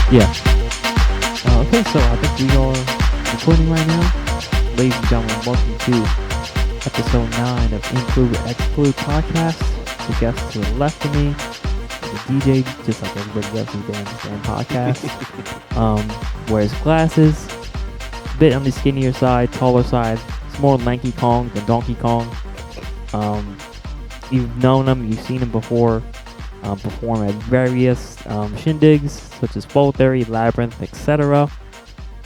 Yeah. Okay, so I think we are recording right now. Ladies and gentlemen, welcome to episode 9 of Xclude podcast. The guest to the left of me, the DJ, just like everybody else who's damn podcast. Wears glasses, a bit on the skinnier side, taller side. It's more Lanky Kong than Donkey Kong. You've known him, you've seen him before. Perform at various shindigs such as Philadephia, Labyrinth, etc.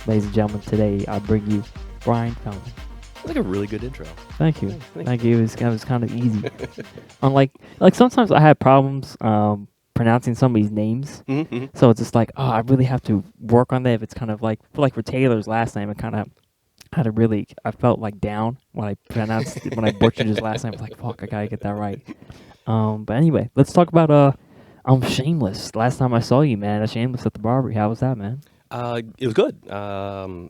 Ladies and gentlemen, today I bring you Brian Fellman. That's like a really good intro. Thank you. Thank you. It was kind of easy. Unlike sometimes I have problems pronouncing somebody's names, so it's just like, oh, I really have to work on that. If it's kind of like for Taylor's last name, it kind of had to really. I felt like down when I pronounced when I butchered his last name. I was like, fuck, I gotta get that right. But anyway, let's talk about Shameless. Last time I saw you, man, at Shameless at the Barbary. How was that, man? It was good.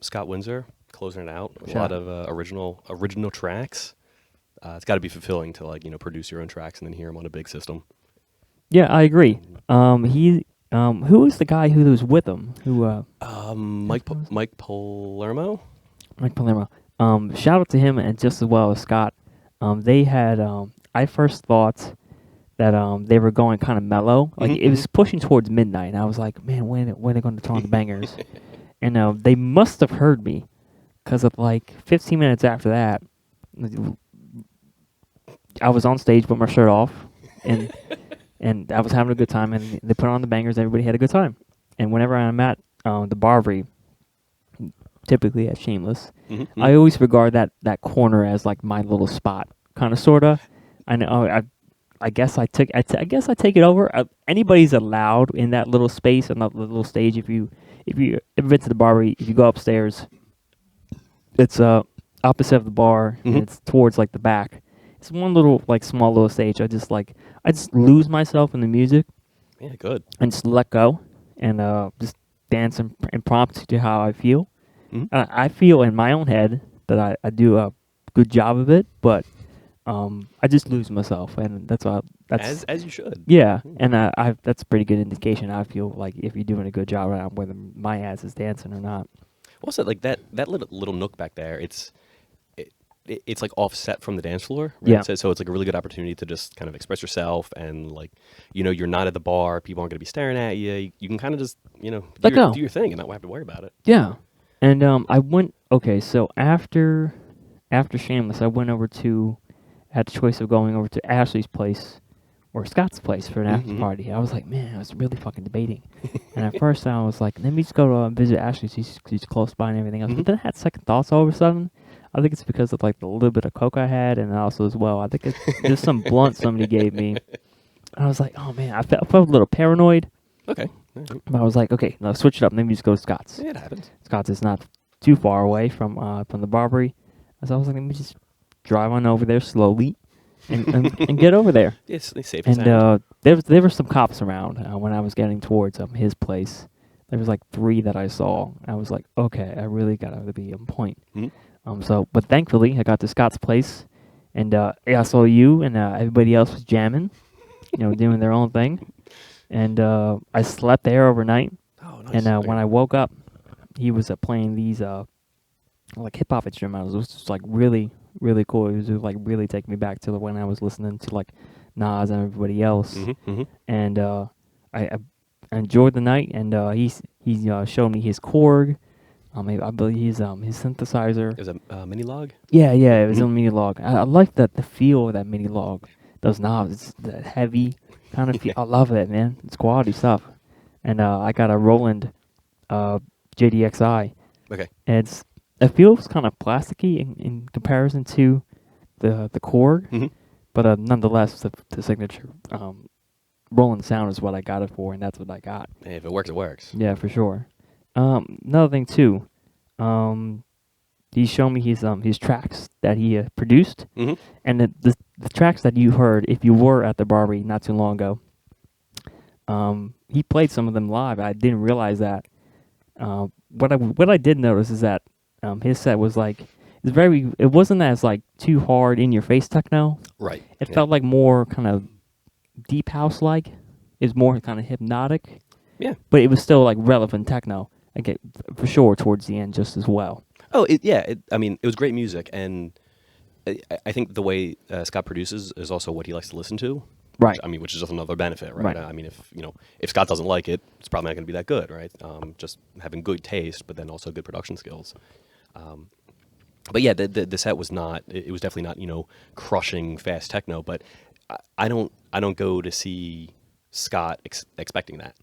Scott Windsor closing it out. A lot of original tracks. It's got to be fulfilling to produce your own tracks and then hear them on a big system. Yeah, I agree. Who was the guy who was with him? Mike Palermo. Mike Palermo. Shout out to him and just as well as Scott. They had. I first thought that they were going kind of mellow. Like it was pushing towards midnight. And I was like, man, when are they going to turn on the bangers? And they must have heard me, because of 15 minutes after that, I was on stage with my shirt off, and I was having a good time. And they put on the bangers. Everybody had a good time. And whenever I'm at the Barbary, typically at Shameless, I always regard that corner as like my little spot, kind of sorta. I know. I guess I take it over. Anybody's allowed in that little space and that little stage. If you ever been to the Barbary, if you go upstairs, it's opposite of the bar and it's towards the back. It's one little small little stage. I just lose myself in the music. Yeah, good. And just let go and just dance impromptu to how I feel. I feel in my own head that I do a good job of it, but I just lose myself, and that's as you should. Yeah, and that's a pretty good indication. I feel like if you're doing a good job around whether my ass is dancing or not. Also, that little nook back there, it's offset from the dance floor. Right? Yeah. So it's a really good opportunity to just kind of express yourself, and you're not at the bar. People aren't going to be staring at you. You can kind of just do your thing and not have to worry about it. Yeah, and I went. Okay, so after Shameless, I went over to. Had the choice of going over to Ashley's place, or Scott's place for an after party. I was like, man, I was really fucking debating. And at first I was like, let me just go to visit Ashley. She's close by and everything else. But then I had second thoughts all of a sudden. I think it's because of like the little bit of coke I had, and also as well, I think it's just some blunt somebody gave me. I was like, oh man, I felt a little paranoid. Okay. But I was like, okay, now switch it up. Let me just go to Scott's. Yeah, it happens. Scott's is not too far away from the Barbary. So I was like, let me just drive on over there slowly and get over there. It's safe And sound. there were some cops around when I was getting towards his place. There was like 3 that I saw. I was like, okay, I really gotta be on point. But thankfully I got to Scott's place, and I saw you and everybody else was jamming, doing their own thing, and I slept there overnight. Oh, nice. And Okay. when I woke up, he was playing these like hip hop instrumentals. It was just like really, really cool. It was like really taking me back to when I was listening to like Nas and everybody else. And I enjoyed the night. And he showed me his Korg. I believe his synthesizer. It was a mini log? Yeah, it was a mini log. I like the feel of that mini log. Those knobs, it's that heavy kind of feel. I love it, man. It's quality stuff. And I got a Roland JDXI. Okay. And it feels kind of plasticky in comparison to the Korg, but nonetheless, the signature Roland sound is what I got it for, and that's what I got. Hey, if it works, it works. Yeah, for sure. Another thing too, he showed me his tracks that he produced, and the tracks that you heard if you were at the Barbary not too long ago. He played some of them live. I didn't realize that. What I did notice is that his set was like it wasn't as like too hard in your face techno. Right. It felt like more kind of deep house like. It was more kind of hypnotic. Yeah. But it was still like relevant techno. Okay, for sure towards the end just as well. Oh, I mean, it was great music, and I think the way Scott produces is also what he likes to listen to. Right. Which is just another benefit, right? Right. I mean, if Scott doesn't like it, it's probably not going to be that good, right? Just having good taste, but then also good production skills. But yeah, the set was not. It was definitely not crushing fast techno. But I don't go to see Scott expecting that.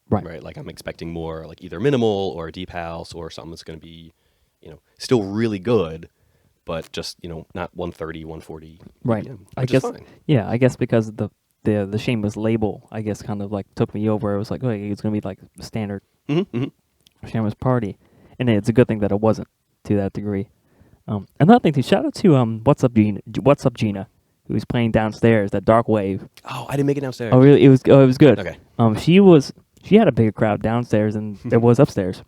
Right. Like I'm expecting more like either minimal or deep house or something that's going to be, still really good, but just not 130, 140. Right. BPM, I which guess. is fine. Yeah, I guess because the Shameless label, I guess, kind of like took me over. It was like, okay, it's gonna be like the standard Shameless party, and it's a good thing that it wasn't to that degree. Another thing too, shout out to What's Up Gina, who was playing downstairs that dark wave. Oh, I didn't make it downstairs. Oh really? It was good. Okay. She had a bigger crowd downstairs than there was upstairs,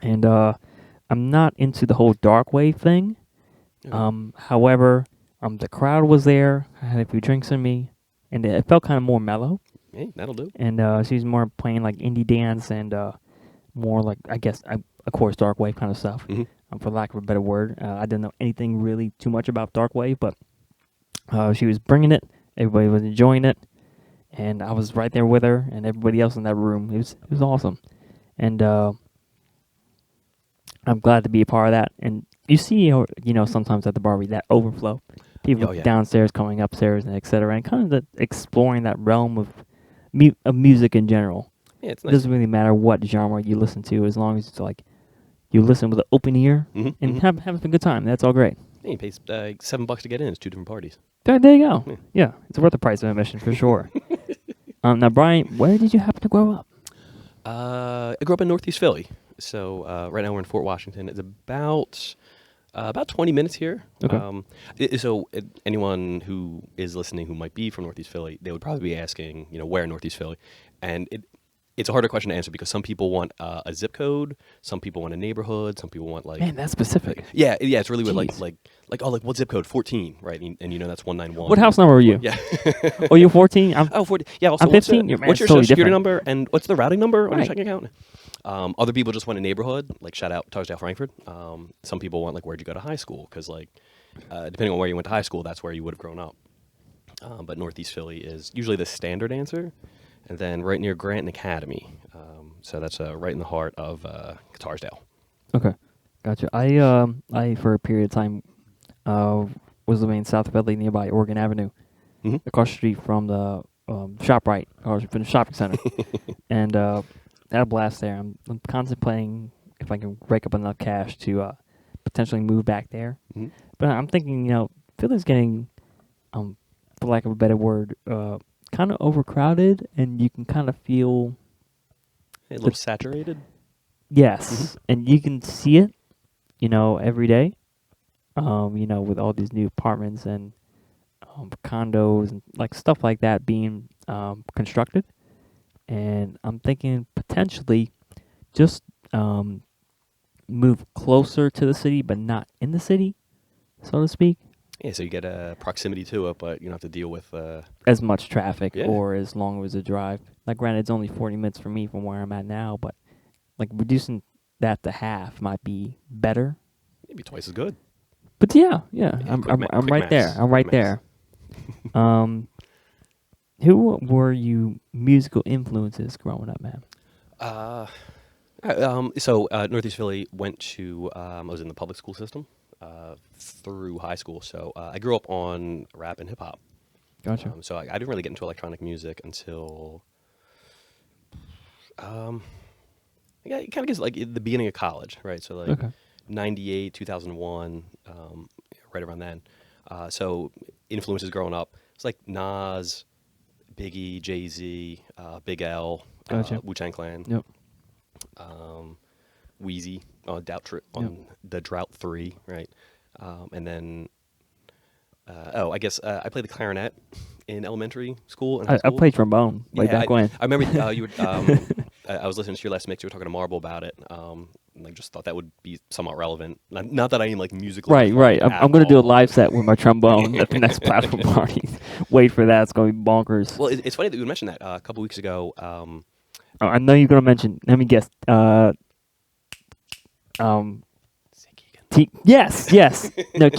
and I'm not into the whole dark wave thing. However, the crowd was there. I had a few drinks in me, and it felt kind of more mellow. Hey, that'll do. And she was more playing like indie dance and more like, I guess, of course, dark wave kind of stuff. For lack of a better word, I didn't know anything really too much about dark wave, but she was bringing it. Everybody was enjoying it, and I was right there with her and everybody else in that room. It was awesome, and I'm glad to be a part of that. And you see, sometimes at the Barbie, that overflow. People downstairs coming upstairs and et cetera, and kind of exploring that realm of music in general. Yeah, it's nice. It doesn't really matter what genre you listen to, as long as it's like you listen with an open ear and have a good time. That's all great. Yeah, you pay $7 to get in. It's 2 different parties. There you go. Yeah, it's worth the price of admission for sure. Now, Brian, where did you happen to grow up? I grew up in Northeast Philly. So right now we're in Fort Washington. It's about 20 minutes here. Okay. So anyone who is listening who might be from Northeast Philly, they would probably be asking, where in Northeast Philly? And it's a harder question to answer because some people want a zip code, some people want a neighborhood, some people want like... Man, that's specific. Yeah, it's really weird. Like what zip code? 14, right? And that's 191. What house number are you? Yeah. Oh, you're 14? 14. Yeah, also, I'm 15. What's your social security number and what's the routing number on your Right. checking account? Other people just want a neighborhood, like shout out Tarsdale, Frankfurt. Some people want like where'd you go to high school? Because depending on where you went to high school, that's where you would have grown up. But Northeast Philly is usually the standard answer, and then right near Granton Academy. So that's right in the heart of Tarsdale. Okay, gotcha. I for a period of time was living in South Philly nearby Oregon Avenue, across the street from the ShopRite, or from the shopping center, and had a blast there. I'm contemplating if I can rake up enough cash to potentially move back there. Hmm. But I'm thinking, Philly's getting, for lack of a better word, kind of overcrowded, and you can kind of feel A little saturated. yes, and you can see it, every day. With all these new apartments and condos and like stuff like that being constructed, and I'm thinking potentially just move closer to the city, but not in the city, so to speak. Yeah, so you get proximity to it, but you don't have to deal with. As much traffic Yeah. or as long as a drive. Like, granted, it's only 40 minutes for me from where I'm at now, but like reducing that to half might be better. Maybe twice as good. But yeah, I'm quick right there. maths. I'm right Quick maths. there. Who were you musical influences growing up, man? So Northeast Philly went to. I was in the public school system through high school, so I grew up on rap and hip hop. Gotcha. So I didn't really get into electronic music until. Yeah, it kind of gets like at the beginning of college, right? So like Okay. 98, 2001, right around then. So influences growing up, it's like Nas, Biggie, Jay-Z, Big L, Gotcha. Wu-Tang Clan, Yep. Wheezy on Yep. the Drought 3, right? And then, I guess I played the clarinet in elementary school and high I school. played trombone way Yeah, back when. I remember you would. I was listening to your last mix. You were talking to Marble about it. And I just thought that would be somewhat relevant. Not that I am like musical. Right. I'm going to do a live set with my trombone at the next platform party. Wait for that. It's going to be bonkers. Well, it's funny that you mentioned that a couple weeks ago. Oh, I know you're going to mention. Let me guess. Yes. No,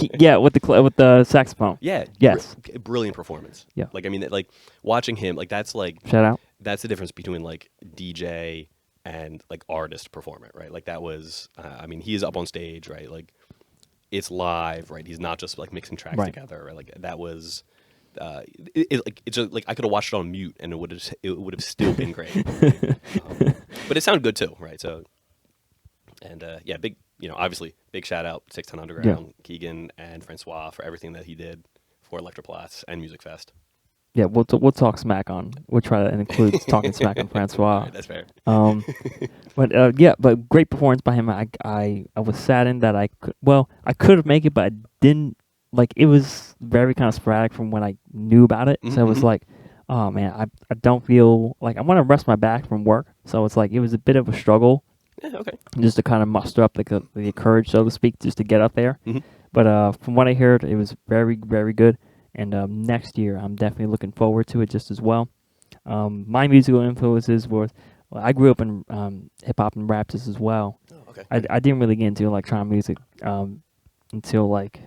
with the saxophone. Yeah. Yes. Brilliant performance. Yeah. Like I mean, like watching him, like that's like Shout out. that's the difference between like DJ and like artist performer, right? Like that was. I mean, he is up on stage, right? Like it's live, right? He's not just like mixing tracks Right. together, right? Like that was. It's just, like I could have watched it on mute and it would have still been great. But it sounded good too, right? So, and yeah, big obviously big shout out 610 Underground, Keegan and Francois for everything that he did for Electroplatz and Music Fest. Yeah, we'll talk smack on. We'll try to include talking smack on Francois. Right, that's fair. But great performance by him. I was saddened that I could have made it, but I didn't. Like, it was very kind of sporadic from when I knew about it. So it was like, oh man, I don't feel like I want to rest my back from work. So it's like it was a bit of a struggle. Yeah, okay. Just to kind of muster up the courage, so to speak, just to get up there. Mm-hmm. But from what I heard, it was very, very good. And next year, I'm definitely looking forward to it just as well. My musical influences were, I grew up in hip hop and rap just as well. Oh, okay. I didn't really get into electronic music until like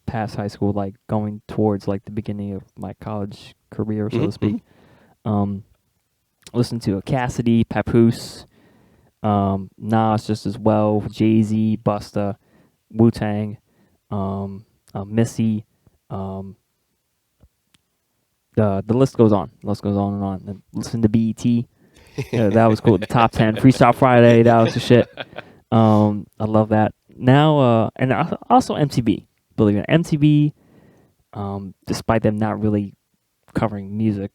past high school, like going towards like the beginning of my college career, so to speak. Listened to Cassidy, Papoose, Nas just as well, Jay-Z, Busta, Wu-Tang, Missy. The list goes on. The list goes on and on. And listen to BET. That was cool. The top 10. Freestyle Friday. That was the shit. I love that. Now, and also MTV. Believe it. MTV, despite them not really covering music.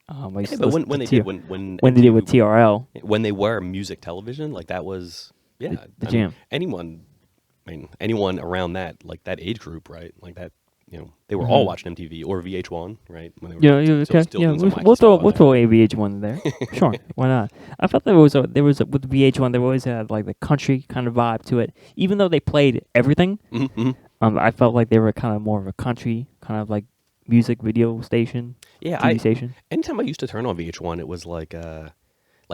But when they did with TRL. When they were music television, like that was, yeah. The jam. Anyone around that, like that age group, right? Like that, they were all watching MTV or VH1, right? When they were Okay. still doing some We'll throw wacky a VH1 in there. Sure, why not? I felt there was with VH1 they always had like the country kind of vibe to it, even though they played everything. I felt like they were kind of more of a country kind of like music video station. Yeah, TV station. Anytime I used to turn on VH1, it was like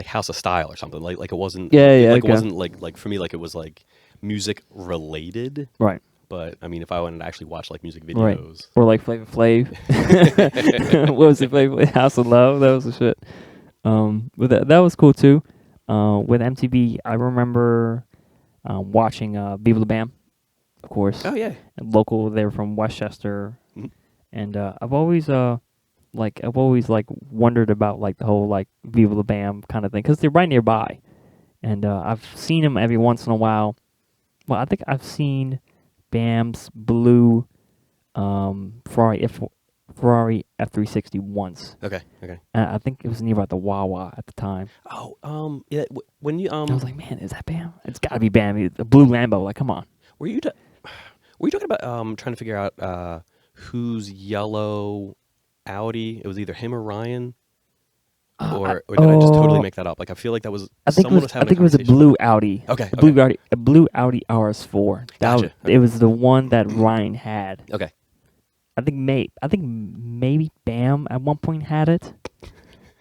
House of Style or something. Like it wasn't. It wasn't like for me like it was like music related. Right. But I mean, if I wanted to actually watch like music videos, right. Or like Flavor Flav. What was it? Flavor Flav? House of Love. That was the shit. But that was cool too. With MTV, I remember watching Viva La Bam, of course. Oh yeah. And local, they were from Westchester, And I've always wondered about like the whole like Viva la Bam kind of thing because they're right nearby, and I've seen them every once in a while. Well, I think I've seen Bam's blue Ferrari F360 once. Okay. Okay. I think it was near about the Wawa at the time. Oh, yeah. When you I was like, man, is that Bam? It's got to be Bam. The blue Lambo. Like, come on. were you were you talking about trying to figure out whose yellow Audi? It was either him or Ryan, or did I just totally make that up? Like I feel like that was someone was I having think a it was a conversation. blue Audi. Okay. A blue Audi RS4. Gotcha. It was the one that Ryan had. Okay. I think maybe Bam at one point had it.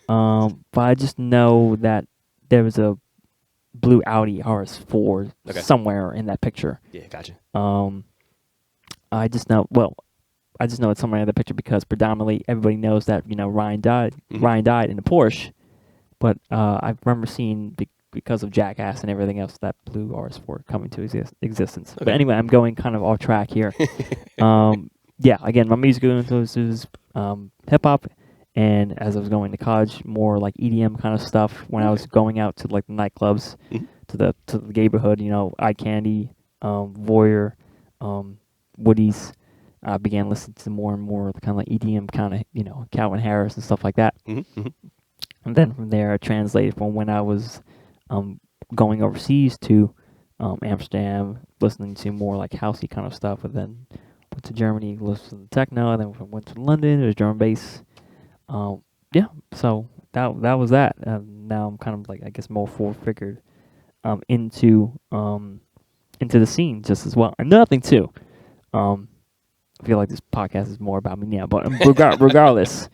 But I just know that there was a blue Audi RS4 Okay. somewhere in that picture. Yeah. Gotcha. I just know it's somewhere in the picture because predominantly everybody knows that Ryan died. Mhm. Ryan died in a Porsche, but I remember seeing because of Jackass and everything else that blue RS4 coming to existence. But Okay. anyway, I'm going kind of off track here. Yeah, again, my musical influences hip hop, and as I was going to college, more like EDM kind of stuff. When I was going out to like the nightclubs, Mhm. to the neighborhood, Eye Candy, Voyeur, Woody's. I began listening to more and more kind of like EDM, kind of Calvin Harris and stuff like that. Mhm. Mhm. And then from there, I translated from when I was going overseas to Amsterdam, listening to more like housey kind of stuff. And then went to Germany, listened to techno. And then went to London, it was drum and bass. Yeah, so that was that. Now I'm kind of like I guess more forward-figured into the scene just as well. Another thing too. I feel like this podcast is more about me now, but regardless,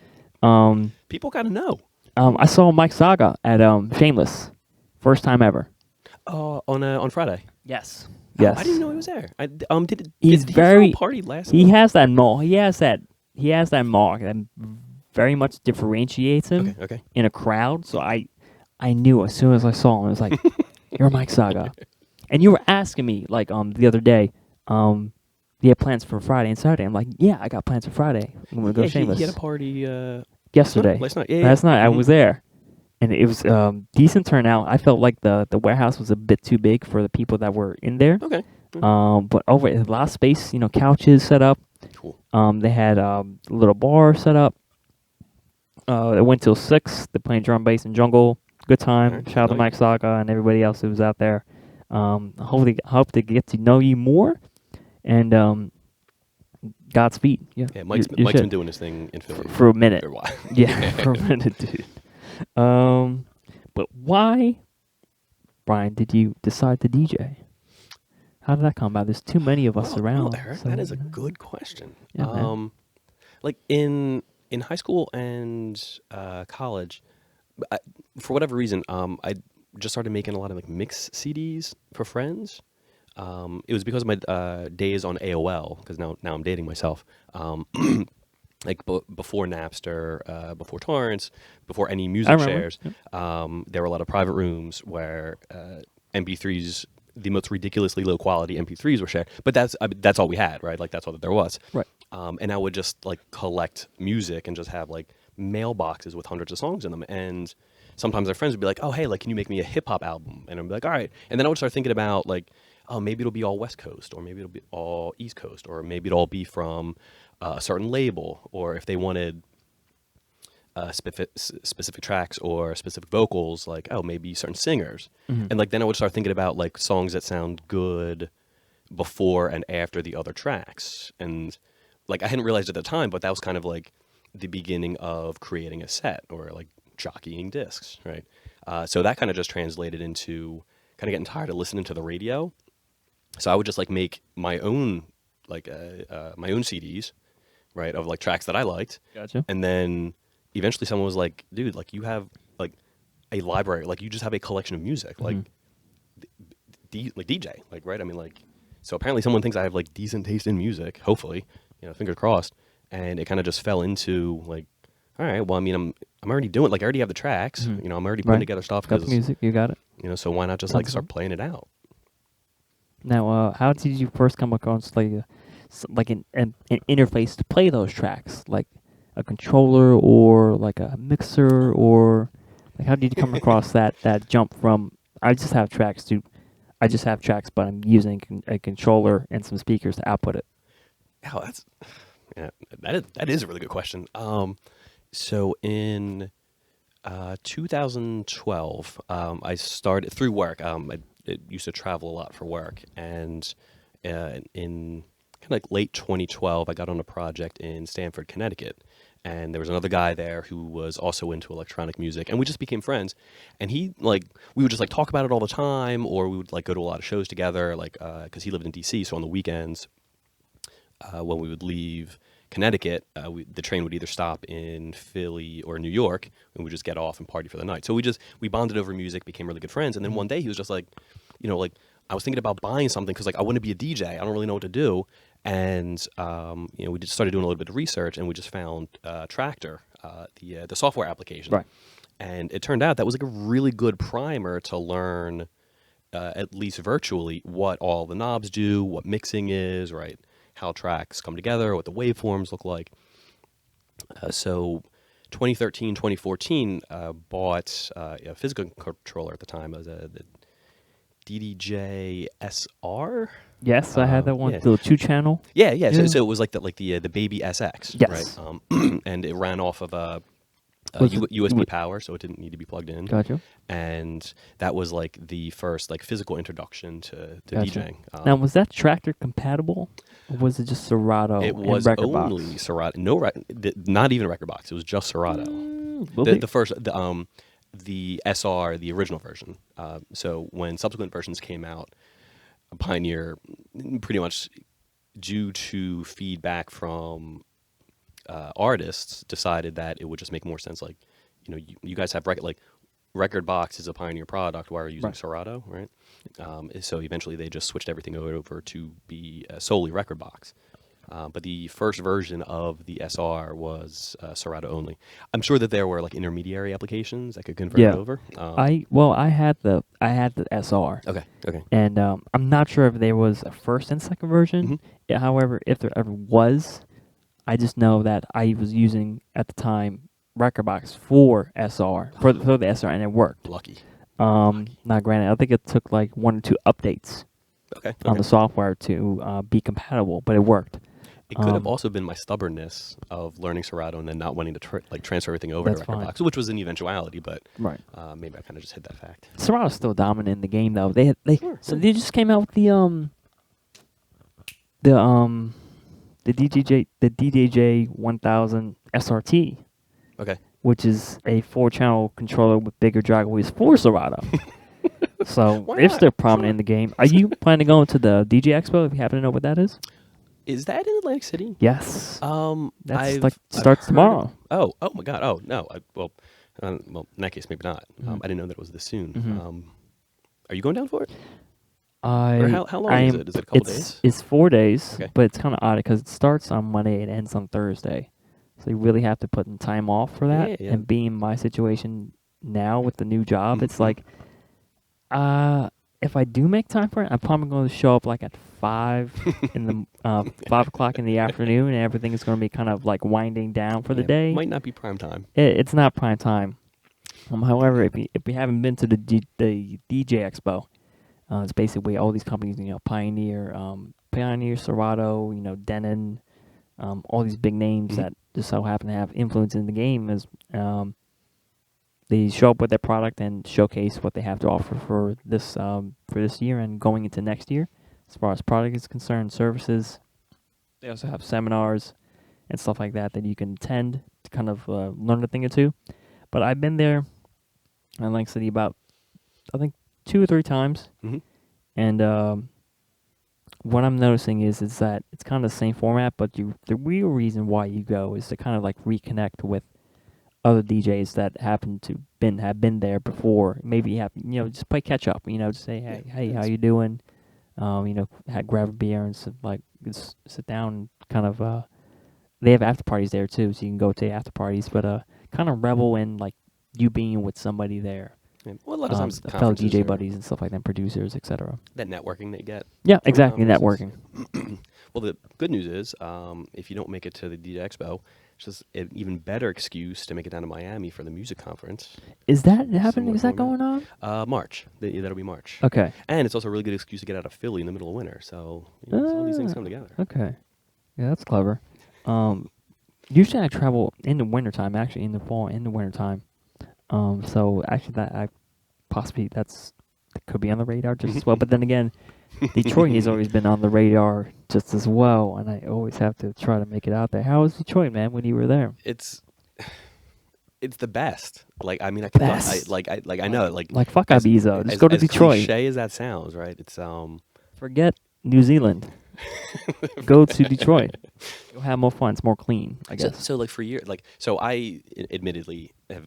People gotta know. I saw Mike Saga at Shameless, first time ever. On Friday. Yes. Oh, Yes. I didn't know he was there. Did He's he very throw a party last He night? has that mark. He has that mark that very much differentiates him Okay. Okay. in a crowd. So I knew as soon as I saw him, I was like, "You're Mike Saga." And you were asking me like the other day, you have plans for Friday and Saturday. I'm like, yeah, I got plans for Friday. I'm gonna go Yeah, Shameless. he had a party Yesterday. last night. Yeah. Last night I Mhm. was there, and it was decent turnout. I felt like the warehouse was a bit too big for the people that were in there. Okay. But over a lot of space, couches set up. Cool. They had a little bar set up. It went till 6. They're playing drum, bass, and jungle. Good time. Alright, Shout out to Mike nice. Saga and everybody else who was out there. Hope to get to know you more, and Godspeed. Yeah, Yeah, Mike's you been should. doing his thing in Philly For a minute. for a while. Yeah, for a minute, dude. But why, Brian, did you decide to DJ? How did that come about? There's too many of us around. Eric, so, that is a good question. Yeah, man. Like in high school and college, for whatever reason, I just started making a lot of like mix CDs for friends. It was because of my days on AOL, because now I'm dating myself. Like before Napster, before torrents, before any music remember. shares, there were a lot of private rooms where MP3s, the most ridiculously low quality MP3s were shared. But that's all we had, right? Like that's all that there was. Right. And I would just like collect music and just have like mailboxes with hundreds of songs in them. And sometimes our friends would be like, "Oh, hey, like, can you make me a hip hop album?" And I'd be like, "All right." And then I would start thinking about like, "Oh, maybe it'll be all West Coast, or maybe it'll be all East Coast, or maybe it'll all be from a certain label, or if they wanted specific tracks or specific vocals, like, oh, maybe certain singers." Mhm. And like then I would start thinking about like songs that sound good before and after the other tracks. And like I hadn't realized at the time, but that was kind of like the beginning of creating a set or like jockeying discs, right? So that kind of just translated into kind of getting tired of listening to the radio. So I would just like make my own like my own CDs, right, of like tracks that I liked. Gotcha. And then eventually someone was like, "Dude, like you have like a library, like you just have a collection of music, like like DJ, like, right?" I mean, like, so apparently someone thinks I have like decent taste in music, hopefully, fingers crossed. And it kind of just fell into like, all right, well, I mean, I'm already doing, like, I already have the tracks, Mhm. I'm already putting Right. together stuff Got the because, music. You got it. so why not just Sounds like start good. playing it out? Now, how did you first come across like like an interface to play those tracks, like a controller or like a mixer, or like how did you come across that jump from I just have tracks to I just have tracks, but I'm using a controller and some speakers to output it. Oh, yeah, that is a really good question. So in 2012, I started through work. I used to travel a lot for work, and in kind of like late 2012, I got on a project in Stamford, Connecticut, and there was another guy there who was also into electronic music, and we just became friends. And he like we would just like talk about it all the time, or we would like go to a lot of shows together, like because he lived in DC, so on the weekends when we would leave Connecticut, the train would either stop in Philly or New York, and we'd just get off and party for the night. So we bonded over music, became really good friends, and then one day he was just like, like I was thinking about buying something because like I want to be a DJ, I don't really know what to do, and we just started doing a little bit of research, and we just found Tractor, the software application, Right. and it turned out that was like a really good primer to learn, at least virtually, what all the knobs do, what mixing is, right? How tracks come together, what the waveforms look like. So 2013, 2014, bought a physical controller at the time. It was the DDJ SR. Yes, I had that one, Yeah. the 2-channel. Yeah. Yeah. So it was like the baby SX, Yes. right? And it ran off of a Was it- USB power, so it didn't need to be plugged in. Gotcha. And that was like the first like physical introduction to Gotcha. DJing. Now, was that tractor compatible, or was it just Serato It and was record only box? Serato, not even record box. It was just Serato. The first the SR, the original version. So when subsequent versions came out, Pioneer, pretty much due to feedback from artists, decided that it would just make more sense. Like, you guys have record box is a Pioneer product. Why are you using Right. Serato, right? So eventually they just switched everything over to be solely record box. But the first version of the SR was Serato only. I'm sure that there were like intermediary applications that could convert it Yeah. over. I had the SR, Okay. and I'm not sure if there was a first and second version. Mhm. Yeah, however, if there ever was, I just know that I was using at the time record box for SR for the SR, and it worked. Lucky. Now granted, I think it took like 1 or 2 updates Okay. on the software to be compatible, but it worked. It could have also been my stubbornness of learning Serato and then not wanting to transfer everything over to That's record fine. box, which was an eventuality, but Right. maybe I kind of just hid that fact. Serato's still dominant in the game, though. So Sure. they just came out with the DJJ 1000 SRT, Okay. which is a 4-channel controller with bigger drag wheels for Serato. So Why they're not? still prominent in the game. Are you planning to go into the DJ Expo if you happen to know what that is? Is that in Atlantic City? Yes. I've Starts heard- tomorrow. Oh my God! Oh no! Well, in that case, maybe not. Mhm. I didn't know that it was this soon. Mhm. Are you going down for it? Or how long is it? Is it a couple days? It's 4 days, Okay. but it's kind of odd because it starts on Monday and ends on Thursday. So you really have to put in time off for that. Yeah. And being my situation now with the new job, it's Mhm. like, if I do make time for it, I'm probably going to show up like at 5 in the 5 o'clock in the afternoon, and everything is going to be kind of like winding down for the Yeah, day. might not be prime time. It's not prime time. However, if you haven't been to the DJ Expo, it's basically all these companies, Pioneer, Serato, Denon, all these big names Mhm. that just so happen to have influence in the game. They show up with their product and showcase what they have to offer for this year and going into next year. As far as product is concerned, services. They also have seminars and stuff like that you can attend to kind of learn a thing or two. But I've been there, in Lake City, about I think 2 or 3 times. Mm-hmm. And what I'm noticing is that it's kind of the same format, but the real reason why you go is to kind of like reconnect with other DJs that happen to have been there before. Maybe have just play catch up. Just say hey, how you doing? Grab a beer and sit down and kind of. They have after parties there too, so you can go to the after parties, but kind of revel in like you being with somebody there. Yeah. Well, a lot of times the fellow conferences DJ are buddies and stuff like that, producers, etc. that networking that you get. Yeah, from exactly, conferences. networking. Well, the good news is, if you don't make it to the DJ Expo, it's just an even better excuse to make it down to Miami for the music conference. Is that happening? Similar Is that format. going on? March. That'll be March. Okay. And it's also a really good excuse to get out of Philly in the middle of winter. So, so all these things come together. Okay. Yeah, that's clever. Usually I travel in the wintertime, actually in the fall, in the wintertime. So actually that could be on the radar just as well. But then again, Detroit has always been on the radar just as well, and I always have to try to make it out there. How was Detroit, man, when you were there? It's the best. Like, I mean, Best. I know, like fuck Ibiza, just go to Detroit. As cliche as that sounds, right? It's Forget New Zealand. Go to Detroit. You'll have more fun. It's more clean, I guess. So like for years, so I admittedly have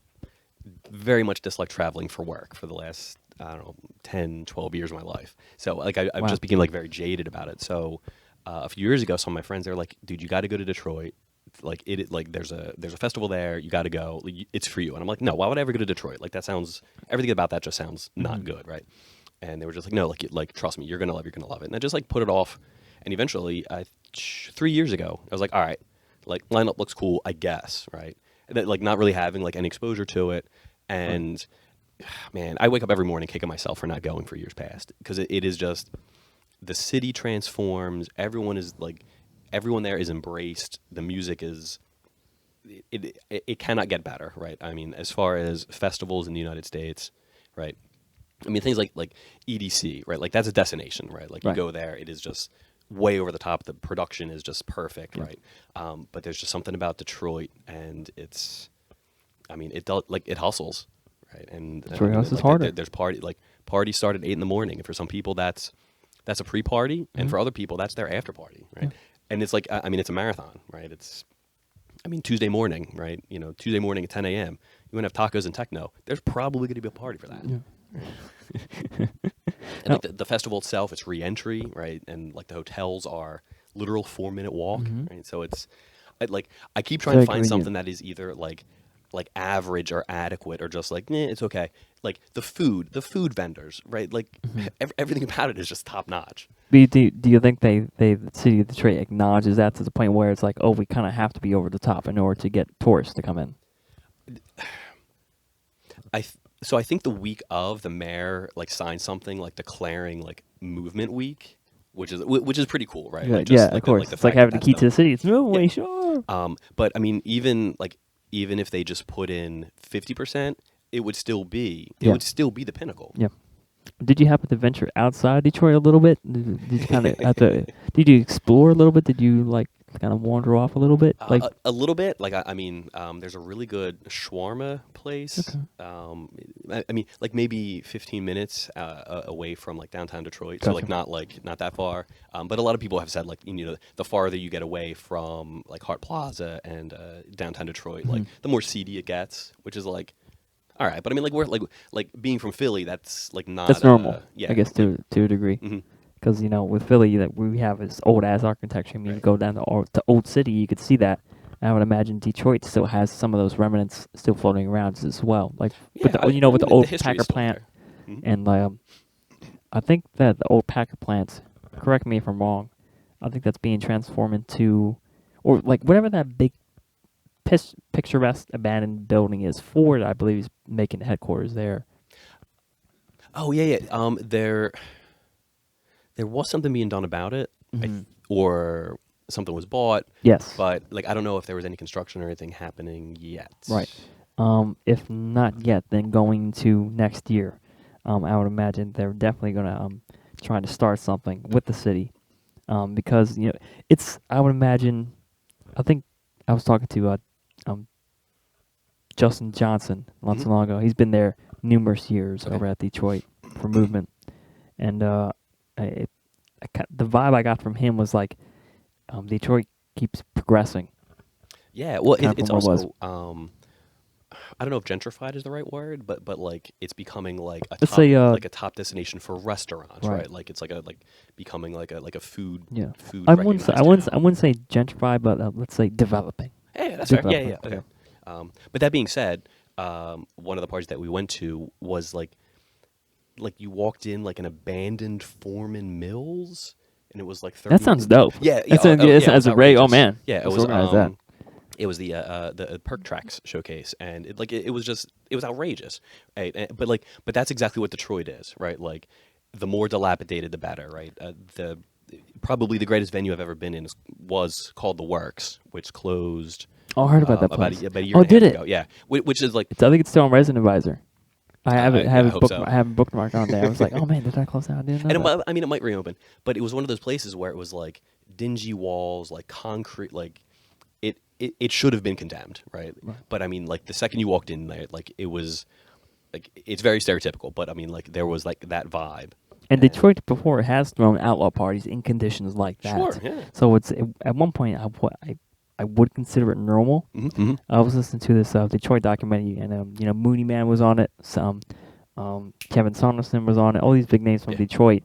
very much disliked traveling for work for the last, I don't know, 10, 12 years of my life. So like I've Wow. just became like very jaded about it. So a few years ago, some of my friends, they were like, dude, you got to go to Detroit. Like there's a festival there. You got to go. It's for you. And I'm like, no, why would I ever go to Detroit? Like everything about that just sounds not good, right? And they were just like, no, like trust me, you're gonna love it. And I just like put it off. And eventually, 3 years ago, I was like, all right, like lineup looks cool, I guess, right? And that, like not really having like any exposure to it. And man, I wake up every morning kicking myself for not going for years past, because it is just, the city transforms. Everyone there is embraced. The music is, it cannot get better, right? I mean, as far as festivals in the United States, right? I mean, things like EDC, right? Like that's a destination, right? Like you Right. go there, it is just way over the top. The production is just perfect, Yeah. right? But there's just something about Detroit, and it's, I mean, it hustles, right? And Detroit I mean, hustles like, harder. There's parties start at 8 a.m. And for some people, that's a pre-party, and for other people, that's their after party, right? Yeah. And it's like, I mean, it's a marathon, right? Tuesday morning, right? Tuesday morning at 10 a.m. You want to have tacos and techno. There's probably going to be a party for that. Yeah. And like the festival itself, it's re-entry, right? And like the hotels are literal 4-minute walk, right? So it's I keep trying Very to find convenient. something that is either like average or adequate, or just like, it's okay. Like the food vendors, right? Like everything about it is just top notch. But do you think the city of Detroit acknowledges that to the point where it's like, oh, we kind of have to be over the top in order to get tourists to come in? So I think the week of, the mayor like signed something like declaring like movement week, which is pretty cool, right? Yeah, Like, just, of course. The It's like fact that having the that's key to done. the city. It's no way, Yeah. sure. But I mean, even if they just put in 50%, it would still be the pinnacle. Yeah. Did you happen to venture outside Detroit a little bit? Did you kind of have to? Did you explore a little bit? Did you like kind of wander off a little bit? Like A little bit. Like I mean, there's a really good shawarma place. Okay. I mean, like maybe 15 minutes away from like downtown Detroit. So Gotcha. like not that far. But a lot of people have said like, the farther you get away from like Hart Plaza and downtown Detroit, like the more seedy it gets, which is like, all right. But I mean, like we're like being from Philly, that's like not that's normal. yeah, I guess to a degree. Mhm. Because with Philly, that we have this old ass architecture. I mean, you go down to Old City, you could see that. And I would imagine Detroit still has some of those remnants still floating around as well. Like with the, I with mean, the old history is Packer still plant, there. Mhm. and I think that the old Packer plant. Correct me if I'm wrong. I think that's being transformed into, or like whatever that big picturesque abandoned building is. Ford, I believe, is making headquarters there. Oh yeah. There was something being done about it, Mhm. or something was bought, Yes. but like I don't know if there was any construction or anything happening yet. Right. If not yet, then going to next year, I would imagine they're definitely gonna try to start something with the city, because it's. I would imagine. I think I was talking to Justin Johnson not so long ago. He's been there numerous years Okay. over at Detroit for movement, and the vibe I got from him was like, Detroit keeps progressing. Yeah. Well, Kind of it's from where it also I don't know if gentrified is the right word, but like it's becoming like a Let's top, say, like a top destination for restaurants, Right. right? Like it's becoming like a food. Yeah, Food I wouldn't say recognized town. gentrified, but let's say developing. Yeah, that's fair. Yeah, Development, okay. yeah. But that being said, one of the parties that we went to was like you walked in like an abandoned Foreman Mills, and it was like 30. That sounds dope. Yeah, That sounds, yeah, it it was sounds great. Oh outrageous. man. Yeah, it Let's was. organize that. It was the Perk Tracks showcase, and it was just it was outrageous, right? But that's exactly what Detroit is, right? Like the more dilapidated, the better, right? The probably the greatest venue I've ever been in was called the Works, which closed Oh, I heard about that about place. about a year Oh, and a half did it? ago. Yeah, which is like I think it's still on Resident Advisor. I have it. I Have it hope booked. so. I have it bookmarked on there. I was like, oh man, did I close down? I didn't know And that. I mean, it might reopen, but it was one of those places where it was like dingy walls, like concrete, like it should have been condemned, right? But I mean, like the second you walked in there, like it was, like it's very stereotypical, but I mean, like there was like that vibe. And Detroit before has thrown outlaw parties in conditions like that. Sure, yeah. So at one point I would consider it normal. Mm-hmm. I was listening to this Detroit documentary, and Mooney Man was on it. Some Kevin Saunderson was on it. All these big names from Yeah. Detroit,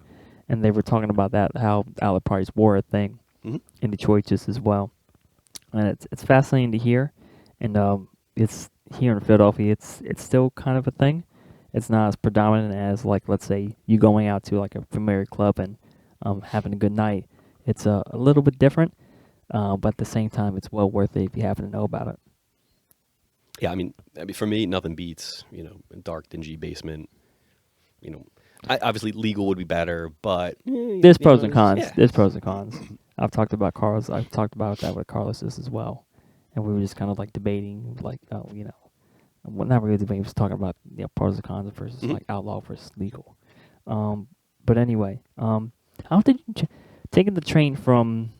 and they were talking about that, how outlaw parties were a thing in Detroit just as well. And it's fascinating to hear, and it's here in Philadelphia. It's still kind of a thing. It's not as predominant as, like, let's say you going out to like a familiar club and having a good night. It's a little bit different, but at the same time, it's well worth it if you happen to know about it. Yeah, I mean, for me, nothing beats a dark, dingy basement. Obviously legal would be better, but There's pros and cons. Yeah. There's pros and cons. I've talked about that with Carlos as well, and we were just kind of like debating, like, well, not really debating. Just talking about pros and cons versus like outlaw versus legal. But anyway, how did you taking the train from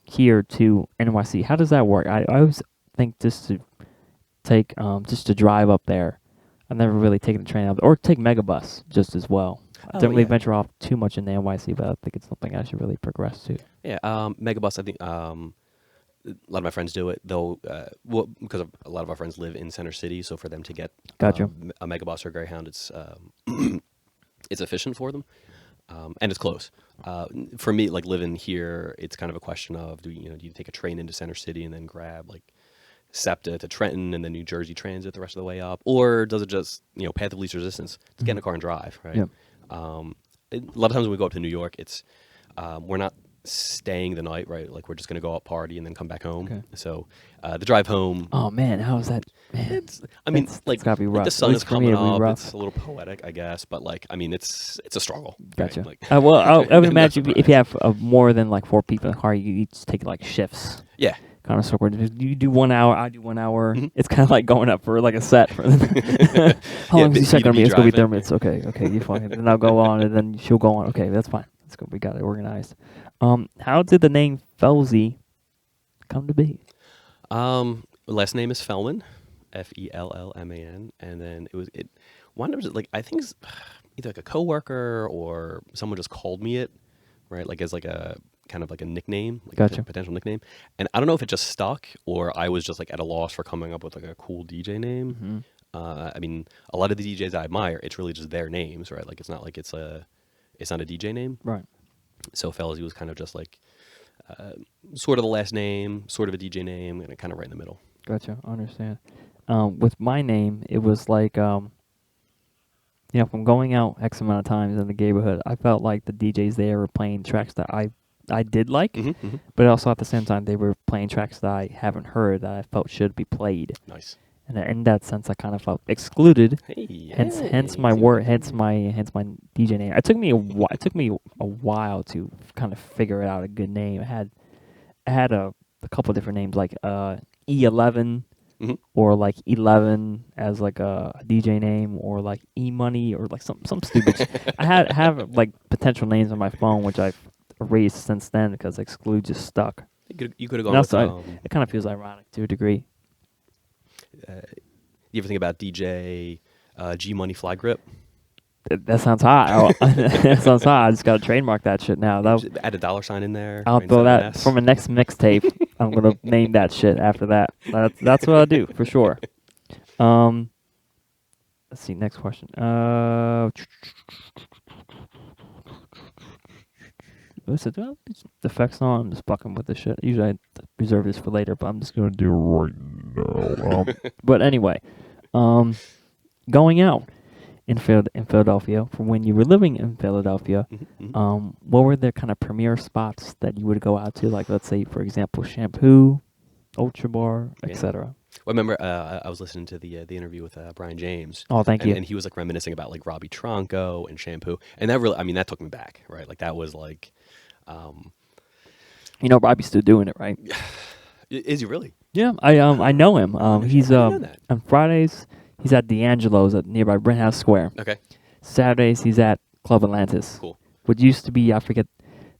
here to NYC? How does that work? I always think just to drive up there. I've never really taken the train up, or take Megabus just as well. I don't really venture off too much in the NYC, but I think it's something I should really progress to. Yeah, Megabus. I think a lot of my friends do it, though. Because a lot of our friends live in Center City, so for them to get Gotcha. a Megabus or Greyhound, it's it's efficient for them, and it's close. For me, like living here, it's kind of a question of do you take a train into Center City and then grab like SEPTA to Trenton and then New Jersey Transit the rest of the way up, or does it just path of least resistance? Just get in a car and drive, right? Yeah. A lot of times when we go up to New York, it's we're not staying the night, right? Like we're just going to go out party and then come back home. Okay. So the drive home. Oh man, how is that? Man, It's gotta be like rough. the At sun least is for me, coming it'll be up. rough. It's a little poetic, I guess, but like I mean, it's a struggle. Gotcha. Right? Like, Well, I would imagine No if you have more than like 4 people in the car, you each take like shifts. yeah. Kind of sort of. You do 1 hour, I do 1 hour. Mm-hmm. It's kind of like going up for like a set. How long is he set you gonna be? be It's gonna be 30 driving. minutes. Okay, you fine. Then I'll go on, and then she'll go on. Okay, that's fine. Let's go. We got it organized. How did the name Fellzie come to be? Last name is Fellman, Fellman, and then it wound up like I think it's either like a coworker or someone just called me it, right? Like as like a kind of like a nickname, like Gotcha. a potential nickname. And I don't know if it just stuck or I was just like at a loss for coming up with like a cool DJ name. I mean, a lot of the DJs I admire, it's really just their names, right? Like it's not like it's not a DJ name. Right. So Fellzie was kind of just like sort of the last name, sort of a DJ name, and kind of right in the middle. Gotcha. I understand. With my name, it was like, from going out X amount of times in the neighborhood, I felt like the DJs there were playing tracks that I did like, but also at the same time they were playing tracks that I haven't heard that I felt should be played. Nice. And in that sense, I kind of felt excluded. Hey, Hence my word. Hence my DJ name. It took me a while to kind of figure out a good name. I had a couple different names like E11 or like 11 as like a DJ name, or like E Money, or like some stupid. I have like potential names on my phone which I've erased since then because Xclude just stuck. You could have gone with. It kind of feels ironic to a degree. You ever think about DJ G Money Fly Grip? That sounds hot. That sounds hot. I just got to trademark that shit now. Just add a $sign in there. I'll right, throw instead of an that S. from a next mixtape. I'm gonna name that shit after that. That's what I do for sure. Let's see. Next question. What's it? The effects on. I'm just fucking with this shit. Usually I reserve this for later, but I'm just gonna do it right now. But anyway, Going out in Philadelphia, from when you were living in Philadelphia, what were the kind of premier spots that you would go out to? Like, let's say, for example, Shampoo, Ultra Bar, Yeah. etc. Well, I remember I was listening to the interview with Brian James. Oh, thank you. And he was like reminiscing about like Robbie Tronco and Shampoo, and that really, I mean, that took me back, right? Like that was like, You know, Robbie's still doing it, right? is he really? Yeah, I know him. He's I didn't know that. on Fridays he's at D'Angelo's at nearby Brent House Square. Okay, Saturdays he's at Club Atlantis. cool. What used to be, I forget,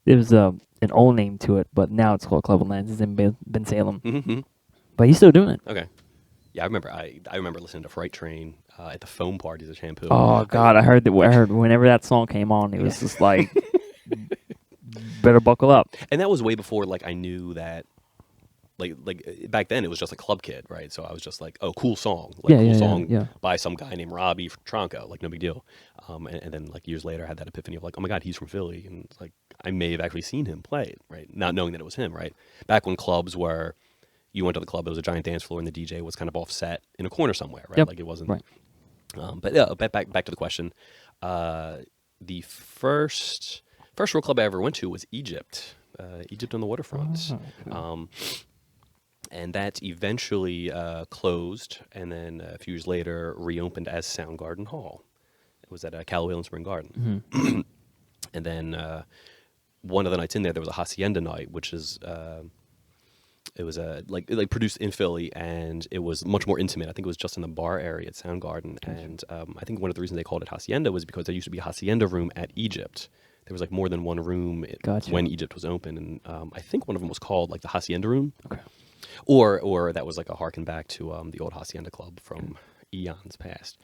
there was an old name to it, but now it's called Club Atlantis in Ben Salem. Mm-hmm. But he's still doing it. Okay. Yeah, I remember. I remember listening to Fright Train at the foam parties at Shampoo. Oh God, I heard whenever that song came on, it was just like, better buckle up. And that was way before like I knew that. Like back then, it was just a club kid, right? So I was just like, "Oh, cool song, like cool song by some guy named Robbie Tronco, like no big deal." And then like years later, I had that epiphany of like, "Oh my God, he's from Philly," and it's like I may have actually seen him play it, right? Not knowing that it was him, right? Back when clubs were, you went to the club, it was a giant dance floor, and the DJ was kind of offset in a corner somewhere, right? Yep. Like it wasn't. Right. But yeah, back to the question. The first real club I ever went to was Egypt. Egypt on the waterfront. Oh, And that eventually closed, and then a few years later reopened as Soundgarden Hall. It was at Callaway and Spring Garden. And then one of the nights in there was a Hacienda night, which is it was like produced in Philly, and it was much more intimate. I think it was just in the bar area at Soundgarden, and I think one of the reasons they called it Hacienda was because there used to be a Hacienda room at Egypt. There was like more than one room when Egypt was open, and I think one of them was called like the Hacienda room. Okay. Or that was like a harken back to the old Hacienda Club from eons past.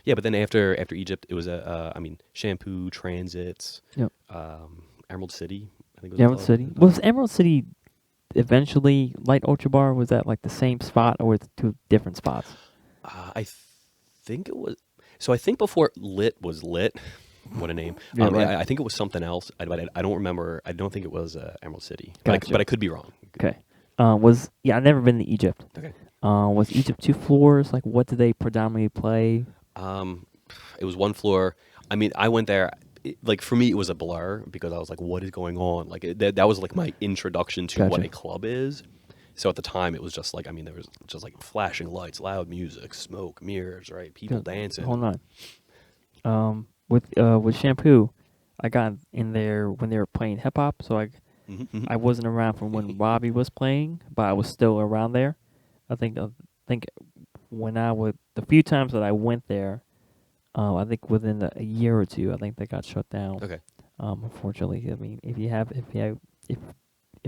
Yeah, but then after Egypt, it was Shampoo, Transits, Yep. Emerald City. I think it was Emerald City. Was Emerald City eventually Light Ultra Bar? Was that like the same spot, or was it two different spots? I think it was. So I think before Lit was Lit. What a name! Yeah, right. I think it was something else. I don't remember. I don't think it was Emerald City. Gotcha. But I could be wrong. Okay. I've never been to Egypt. Okay. Was Egypt 2 floors? Like, what did they predominantly play? It was one floor. I mean, I went there. Like for me, it was a blur because I was like, "What is going on?" Like that was like my introduction to what a club is. So at the time, it was just like, I mean, there was just like flashing lights, loud music, smoke, mirrors, right? People dancing. Hold on. With Shampoo, I got in there when they were playing hip hop, so I wasn't around from when Robbie was playing, but I was still around there. I think when the few times that I went there, I think within a year or two, I think they got shut down. Okay. Unfortunately, I mean, if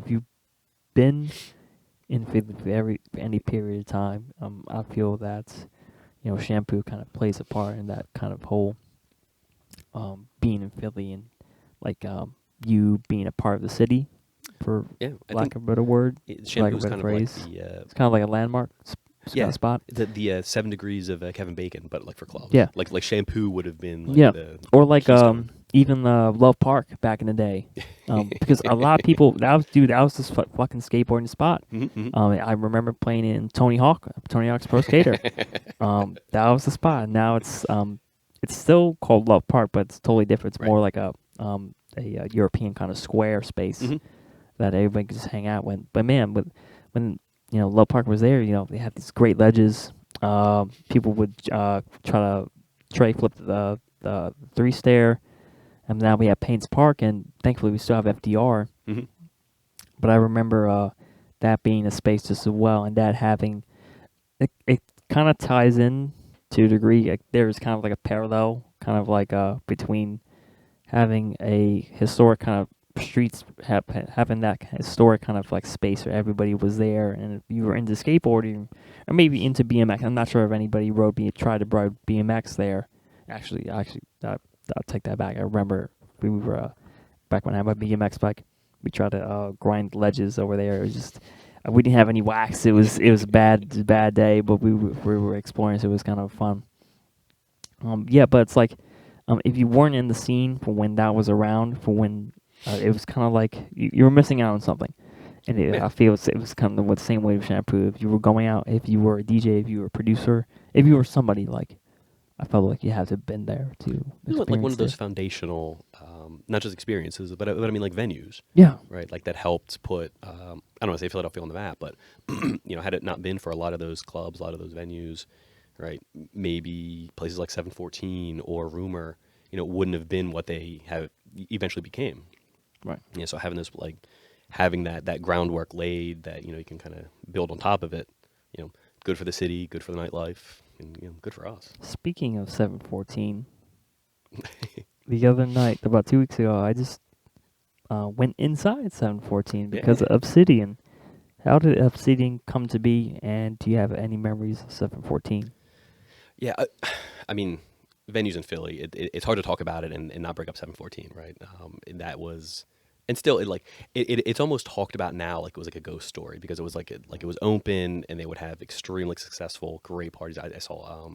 you've been in Philly for any period of time, I feel that Shampoo kind of plays a part in that kind of whole being in Philly and like you being a part of the city, for lack of a better word, Shampoo was kind phrase. of like it's kind of like a landmark spot. The 7 Degrees of Kevin Bacon, but like for clubs. Yeah, like Shampoo would have been. Like or like even Love Park back in the day, because a lot of people that was just fucking skateboarding spot. I remember playing in Tony Hawk's Pro Skater. That was the spot. Now it's still called Love Park, but it's totally different. It's more like a European kind of square space that everybody could just hang out with. But man, when Love Park was there, they had these great ledges. People would try to tray flip the 3-stair, and now we have Payne's Park, and thankfully we still have FDR. But I remember that being a space just as well, and that having it kind of ties in to a degree. Like, there's kind of like a parallel, kind of like between having a historic kind of streets, having that historic kind of like space where everybody was there, and if you were into skateboarding or maybe into BMX, I'm not sure if anybody tried to ride BMX there. Actually, I'll take that back. I remember we were back when I had my BMX bike, we tried to grind ledges over there. It was just we didn't have any wax. It was a bad day, but we were exploring, so it was kind of fun. But it's like if you weren't in the scene for when that was around, for when it was kind of like you were missing out on something. And Yeah. I feel it was kind of the same way with Shampoo. If you were going out, if you were a DJ, if you were a producer, if you were somebody like, I felt like you had to have been there to Like one of experience those it. foundational, not just experiences, but I mean like venues, Yeah, right? Like that helped put, I don't want to say Philadelphia on the map, but had it not been for a lot of those clubs, a lot of those venues, right? Maybe places like 714 or Rumor, wouldn't have been what they have eventually became. right. So having this like having that groundwork laid that you can kind of build on top of it, good for the city, good for the nightlife, and good for us. Speaking of 714, the other night, about 2 weeks ago, I just went inside 714 because Yeah. of Obsidian. How did Obsidian come to be, and do you have any memories of 714? Yeah, I mean, venues in Philly, it's hard to talk about it and not bring up 714, right? And that was, and still, it's almost talked about now like it was like a ghost story because it was like it was open and they would have extremely successful, great parties. I saw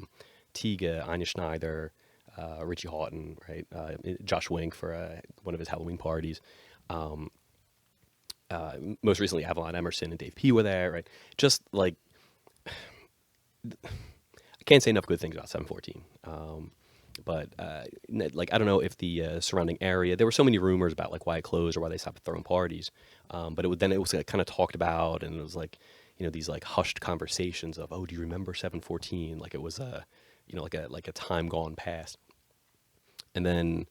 Tiga, Anya Schneider, Richie Houghton, right? Josh Wink for one of his Halloween parties. Most recently, Avalon Emerson and Dave P were there, right? Just like I can't say enough good things about 714. But like I don't know if the surrounding area, there were so many rumors about like why it closed or why they stopped throwing parties. But it was like, kind of talked about, and it was like these like hushed conversations of, oh, do you remember 714? Like it was like a time gone past. And then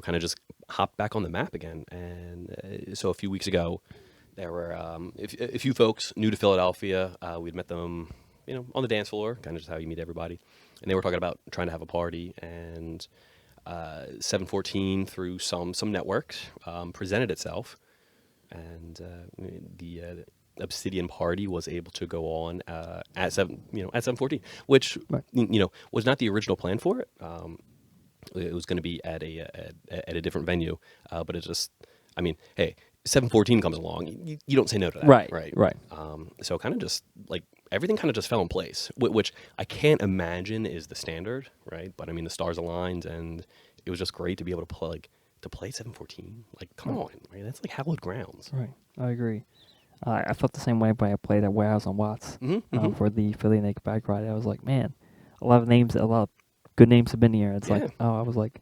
kind of just hopped back on the map again. And so a few weeks ago, there were a few folks new to Philadelphia. We'd met them, on the dance floor, kind of just how you meet everybody. And they were talking about trying to have a party. And 714 through some networks presented itself, and the Obsidian party was able to go on at 714, which Right. Was not the original plan for it. It was going to be at a different venue, but it just, I mean, hey, 714 comes along, you don't say no to that, Right. right? Right. So kind of just like everything kind of just fell in place, which I can't imagine is the standard, right? But I mean, the stars aligned, and it was just great to be able to play 714. Like, come on, right? That's like hallowed grounds. Right. I agree. I felt the same way when I played at Warehouse on Watts for the Philly Naked Bike Ride. I was like, man, a lot of good names have been here. It's Yeah. like, oh, I was like,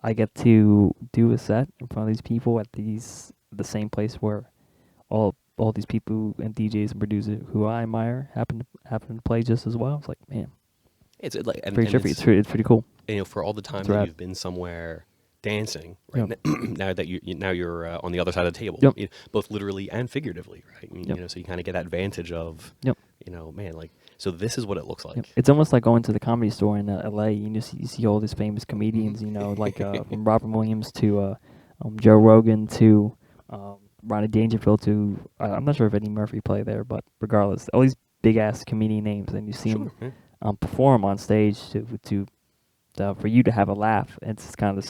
I get to do a set in front of these people at the same place where all these people and DJs and producers who I admire happen to play just as well. It's like, man, It's like, and, pretty and trippy. It's pretty cool. for all the time It's that rad. you've been somewhere dancing, right? Yep. Now that now you're on the other side of the table, Yep. both literally and figuratively, right? Yep. So you kind of get that vantage of, Yep. man, like, so this is what it looks Yep. like. It's almost like going to the comedy store in LA. You see all these famous comedians, like from Robin Williams to Joe Rogan to Ronnie Dangerfield to I'm not sure if Eddie Murphy played there, but regardless, all these big ass comedian names, and you see them Sure. perform on stage to for you to have a laugh. It's kind of the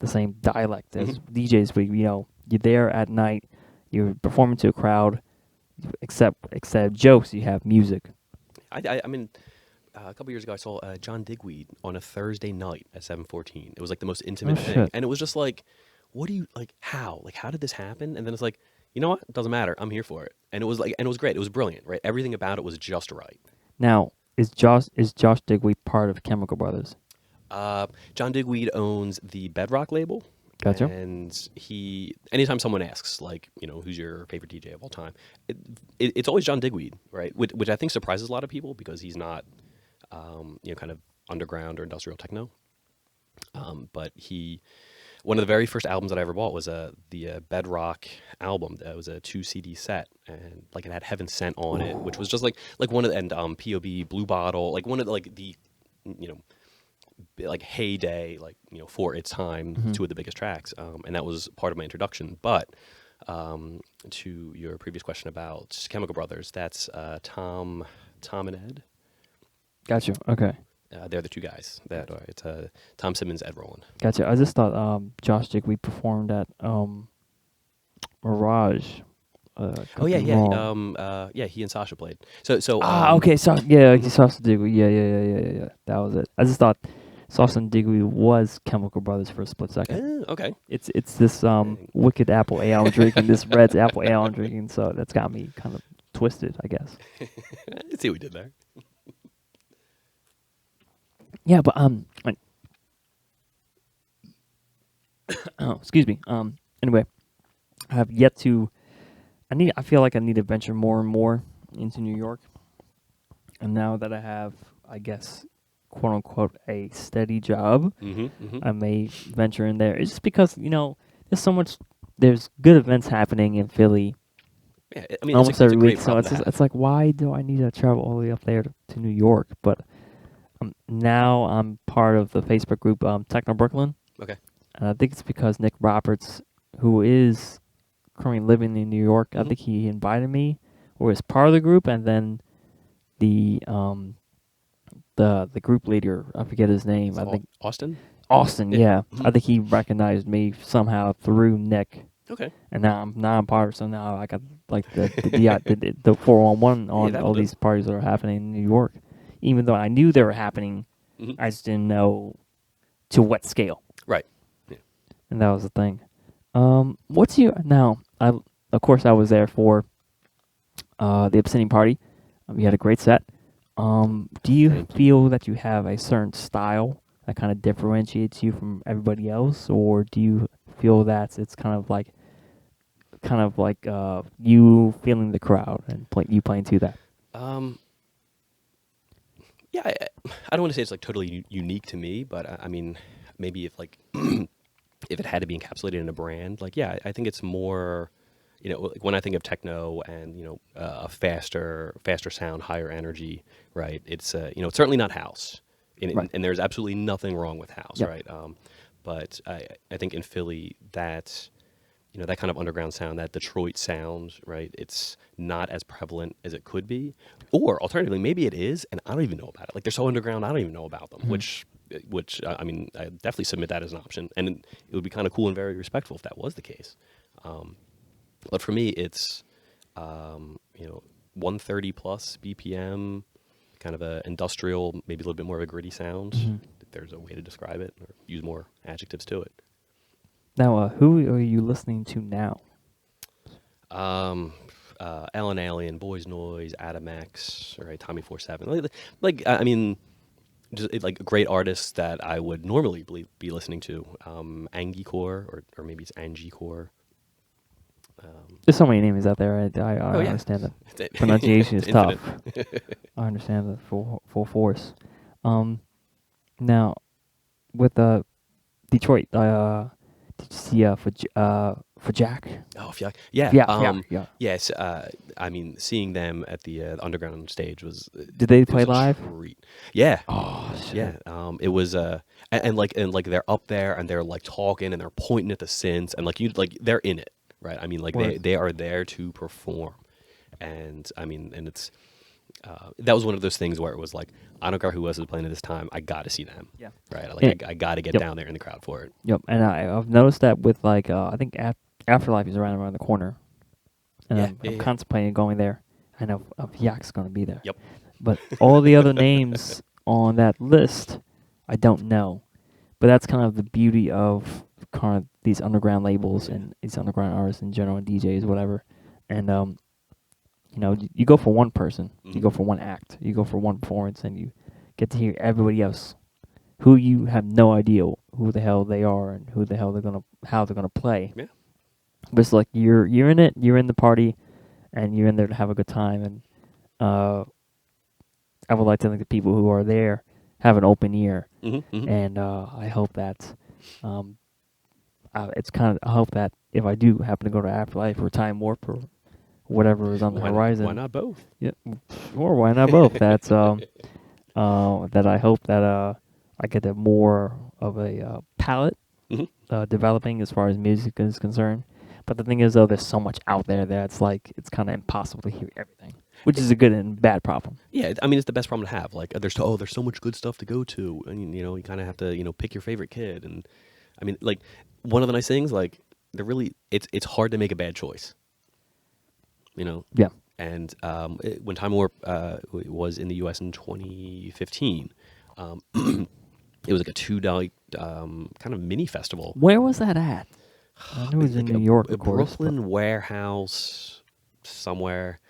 same dialect as DJs, but you're there at night, you're performing to a crowd. Except jokes, you have music. I mean, a couple years ago, I saw John Digweed on a Thursday night at 714. It was like the most intimate thing, Shit. and it was just like, what do you like? How did this happen? And then it's like, you know what? It doesn't matter. I'm here for it. And it was like, and it was great. It was brilliant, right? Everything about it was just right. Now, is Josh Digweed part of Chemical Brothers? John Digweed owns the Bedrock label. Gotcha. And anytime someone asks, like, who's your favorite DJ of all time, it's always John Digweed, right? Which I think surprises a lot of people because he's not, kind of underground or industrial techno. But one of the very first albums that I ever bought was the Bedrock album. That was a 2 CD set, and like it had Heaven Sent on it, which was just like one of the, and POB Blue Bottle, like one of the, like the, like heyday, like for its time, two of the biggest tracks, and that was part of my introduction. But to your previous question about Chemical Brothers, that's Tom and Ed. Gotcha. Okay. They're the two guys that are. It's Tom Simmons, Ed Roland. Gotcha. I just thought Josh Digweed performed at Mirage. Oh yeah, yeah. He and Sasha played. So okay. So yeah, Josh Digweed. Yeah. That was it. I just thought Sauce and Digweed was Chemical Brothers for a split second. Okay. It's this wicked apple ale I'm drinking. This Red's apple ale I'm drinking. So that's got me kind of twisted, I guess. I see what we did there. Yeah, but oh, excuse me. Anyway, I have yet to. I feel like I need to venture more and more into New York. And now that I have, I guess, quote unquote, a steady job, I may venture in there. It's just because there's so much. There's good events happening in Philly Yeah, I mean, almost it's a every great week. So problem it's to just, have. it's like, why do I need to travel all the way up there to New York? But now I'm part of the Facebook group Techno Brooklyn. Okay. And I think it's because Nick Roberts, who is currently living in New York, I think he invited me or is part of the group, and then the group leader, I forget his name. I think Austin. Austin. Yeah, I think he recognized me somehow through Nick, Okay. and now I'm part of. So now I got like the 411 on that'll all do. these parties that are happening in New York, even though I knew they were happening. I just didn't know to what scale. Right. Yeah. And that was the thing. What's your now? Of course I was there for the Obscenity party. We had a great set. Do you feel that you have a certain style that kind of differentiates you from everybody else, or do you feel that it's kind of like you feeling the crowd and you playing to that? Yeah, I don't want to say it's like totally unique to me, but I mean, maybe if like if it had to be encapsulated in a brand, like yeah, I think it's more, like when I think of techno and a faster sound, higher energy, right? It's it's certainly not house, Right. and there's absolutely nothing wrong with house, Yep. right? But I think in Philly that that kind of underground sound, that Detroit sound, right? It's not as prevalent as it could be. Or alternatively, maybe it is, and I don't even know about it. Like they're so underground, I don't even know about them. Which I mean, I definitely submit that as an option, and it would be kind of cool and very respectful if that was the case. But for me, it's 130 plus BPM, kind of a industrial, maybe a little bit more of a gritty sound. If there's a way to describe it, or use more adjectives to it. Now, who are you listening to now? Alan Alien, Boys Noise, Adam X, right? Tommy 47. I mean, just like great artists that I would normally be listening to. Angie Core, or maybe it's Angie Core. There's so many names out there. I Oh yeah, understand that pronunciation is tough. Infinite. I understand the full force. Now with Detroit, did you see for Jack? Oh, Fjaak. Yeah. Yeah. Yes. I mean, seeing them at the underground stage was. Did they it play was a live? treat. Yeah. Oh shit. Yeah. It was and like they're up there and they're like talking and they're pointing at the synths and they're in it, right? I mean, like Word. they are there to perform, and I mean, and it's that was one of those things where it was like, I don't care who else is playing at this time, I got to see them. Yeah. Right. Like And- I got to get Yep. down there in the crowd for it. Yep. And I've noticed that with like I think Afterlife is around the corner, and I'm contemplating going there. I know Fjaak's going to be there. Yep. But all the other names on that list, I don't know. But that's kind of the beauty of kind of these underground labels and these underground artists in general, and DJs, whatever. And you go for one person, you go for one act, you go for one performance, and you get to hear everybody else, who you have no idea who the hell they are and how they're gonna play. Yeah. But it's like you're in it, you're in the party, and you're in there to have a good time. And I would like to think the people who are there have an open ear, and I hope that I hope that if I do happen to go to Afterlife or Time Warp or whatever is on the horizon, Why not both? Yeah, sure. Why not both? That's that I hope that I get a more of a palette developing as far as music is concerned. But the thing is, though, there's so much out there that it's kind of impossible to hear everything, which is a good and bad problem. Yeah, I mean, it's the best problem to have. Like, there's so much good stuff to go to, and you kind of have to pick your favorite kid. And I mean, like, one of the nice things, like, it's hard to make a bad choice. Yeah. And when Time Warp was in the U.S. in 2015, It was like a $2 kind of mini festival. Where was that at? I knew it was in Like New York, a of course. Brooklyn warehouse somewhere,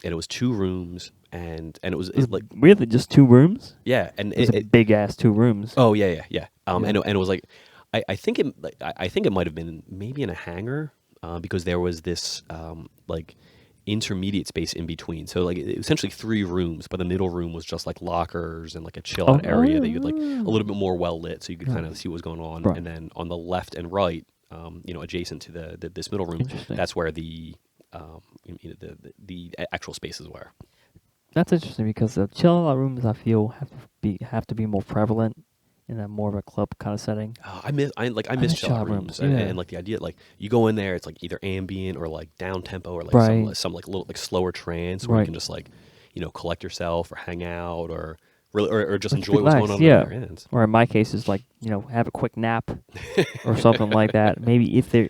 and it was 2 rooms, and it was It was like really just 2 rooms. yeah, and It was a big ass 2 rooms. oh yeah. Yeah. And it was like I think it like, I think it might have been maybe in a hangar because there was this like intermediate space in between. So like it was essentially 3 rooms, but the middle room was just like lockers and like a chill out area that you'd like a little bit more well lit, so you could kind of see what was going on. Right. And then on the left and right, adjacent to this middle room, Interesting. that's where the actual spaces were. That's interesting because the chill out rooms I feel have to be more prevalent in a more of a club kind of setting. I miss miss chill out chill rooms, rooms, yeah. and like the idea like you go in there, it's like either ambient or like down tempo or like Right. some like little like slower trance where you Right. can just like collect yourself or hang out or really or just Which enjoy would be what's nice, going on yeah. on the other ends. Or in my case, is like have a quick nap or something like that. Maybe if they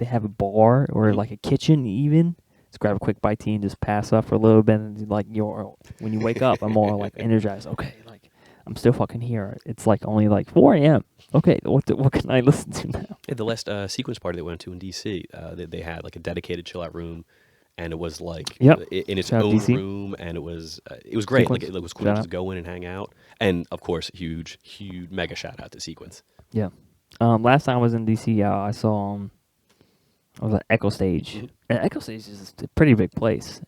have a bar or like a kitchen even, just grab a quick bite to eat and just pass up for a little bit and like when you wake up, I'm more like energized. Okay, like I'm still fucking here. It's like only like 4 a.m. Okay, what can I listen to now? Yeah, the last sequence party that we went to in DC, they had like a dedicated chill out room, and it was like Yep. in its Shout out own DC. room, and it was great. Sequence. Like it was cool Shout to out. just go in and hang out, and of course, huge mega shout out to Sequence. Yeah. Last time I was in DC, I saw I was at Echo Stage. Mhm. And Echo Stage is a pretty big place,